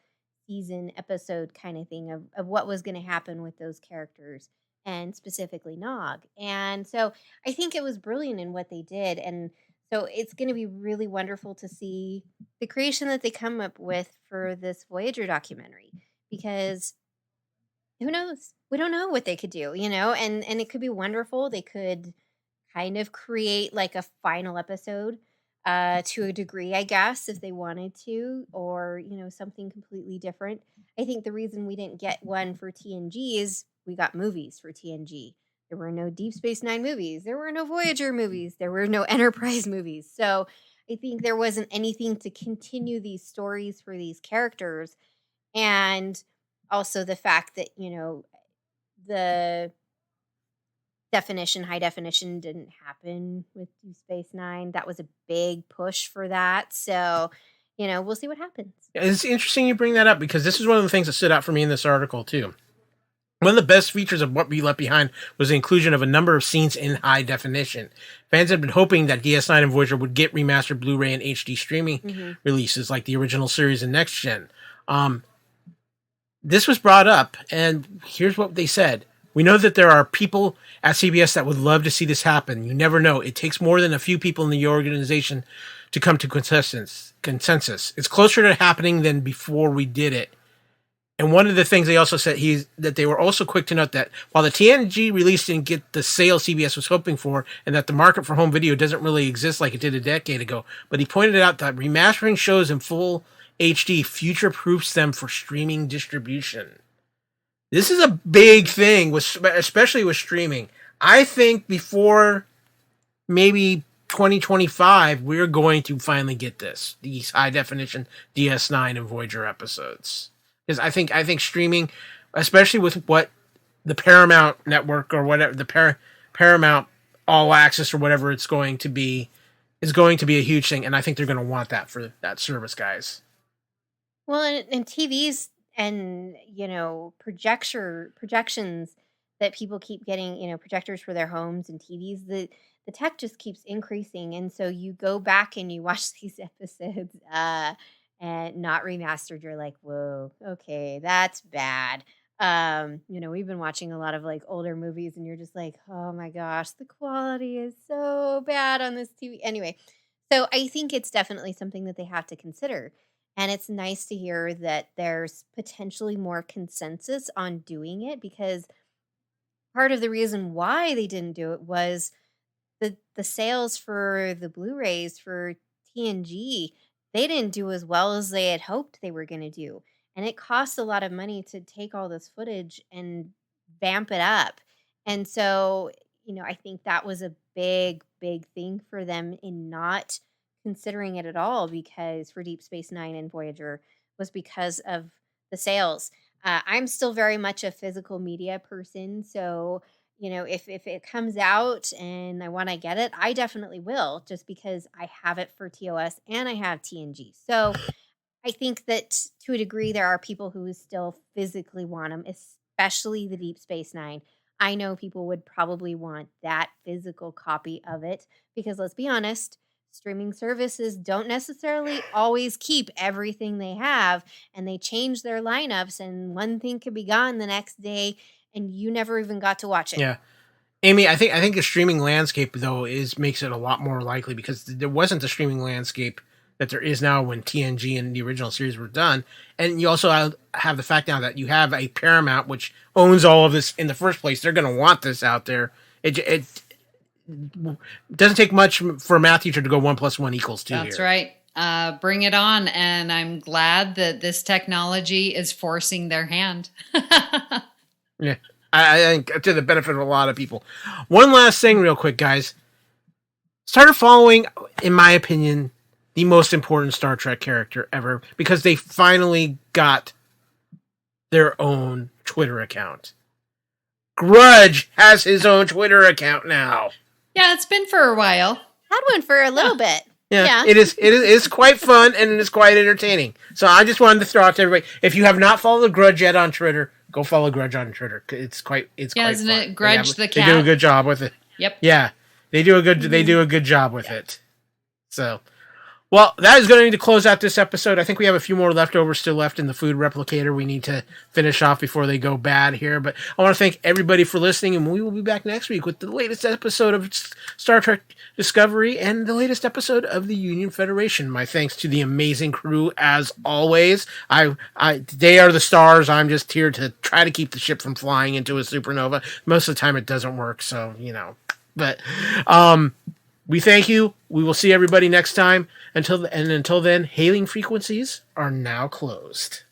season episode kind of thing of what was going to happen with those characters, and specifically Nog. And so I think it was brilliant in what they did. And so it's going to be really wonderful to see the creation that they come up with for this Voyager documentary, because who knows? We don't know what they could do, and it could be wonderful. They could kind of create like a final episode to a degree, I guess, if they wanted to, or, something completely different. I think the reason we didn't get one for TNG is we got movies for TNG. There were no Deep Space Nine movies. There were no Voyager movies. There were no Enterprise movies. So I think there wasn't anything to continue these stories for these characters. And also the fact that, the high definition didn't happen with Deep Space Nine. That was a big push for that. So, we'll see what happens. It's interesting you bring that up, because this is one of the things that stood out for me in this article too. One of the best features of what we left behind was the inclusion of a number of scenes in high definition. Fans had been hoping that DS9 and Voyager would get remastered Blu-ray and HD streaming releases like the original series and Next Gen. This was brought up, and here's what they said. We know that there are people at CBS that would love to see this happen. You never know. It takes more than a few people in the organization to come to consensus. It's closer to happening than before we did it. And one of the things they also said that they were also quick to note that while the TNG release didn't get the sale CBS was hoping for, and that the market for home video doesn't really exist like it did a decade ago, but he pointed out that remastering shows in full HD future-proofs them for streaming distribution. This is a big thing, especially with streaming. I think before maybe 2025, we're going to finally get these high-definition DS9 and Voyager episodes. Because I think streaming, especially with what the Paramount Network or whatever, the Paramount All Access or whatever it's going to be, is going to be a huge thing. And I think they're going to want that for that service, guys. Well, and TVs and, projections that people keep getting, projectors for their homes and TVs, the tech just keeps increasing. And so you go back and you watch these episodes, and not remastered, you're like, whoa, okay, that's bad. We've been watching a lot of like older movies, and you're just like, oh my gosh, the quality is so bad on this TV. Anyway, so I think it's definitely something that they have to consider. And it's nice to hear that there's potentially more consensus on doing it, because part of the reason why they didn't do it was the sales for the Blu-rays for TNG, they didn't do as well as they had hoped they were going to do. And it costs a lot of money to take all this footage and vamp it up. And so, I think that was a big, big thing for them in not considering it at all, because for Deep Space Nine and Voyager was because of the sales. I'm still very much a physical media person, so if it comes out and I want to get it, I definitely will, just because I have it for TOS and I have TNG. So I think that to a degree, there are people who still physically want them, especially the Deep Space Nine. I know people would probably want that physical copy of it because, let's be honest, streaming services don't necessarily always keep everything they have, and they change their lineups, and one thing could be gone the next day and you never even got to watch it. Yeah. Amy, I think the streaming landscape though makes it a lot more likely, because there wasn't the streaming landscape that there is now when TNG and the original series were done. And you also have the fact now that you have a Paramount which owns all of this in the first place. They're going to want this out there. It doesn't take much for a math teacher to go 1 + 1 = 2. That's right. Bring it on. And I'm glad that this technology is forcing their hand. Yeah. I think to the benefit of a lot of people. One last thing real quick, guys. Started following, in my opinion, the most important Star Trek character ever, because they finally got their own Twitter account. Grudge has his own Twitter account now. Yeah, it's been for a while. Had one for a little bit. Yeah. It is quite fun and it is quite entertaining. So I just wanted to throw out to everybody, if you have not followed Grudge yet on Twitter, go follow Grudge on Twitter. It's quite fun. Isn't it Grudge the cat? They do a good job with it. Yep. Yeah. They do a good job with it. So, well, that is going to need to close out this episode. I think we have a few more leftovers still left in the food replicator we need to finish off before they go bad here. But I want to thank everybody for listening, and we will be back next week with the latest episode of Star Trek Discovery and the latest episode of the Union Federation. My thanks to the amazing crew as always. They are the stars. I'm just here to try to keep the ship from flying into a supernova. Most of the time it doesn't work, so, But we thank you. We will see everybody next time. Until then, hailing frequencies are now closed.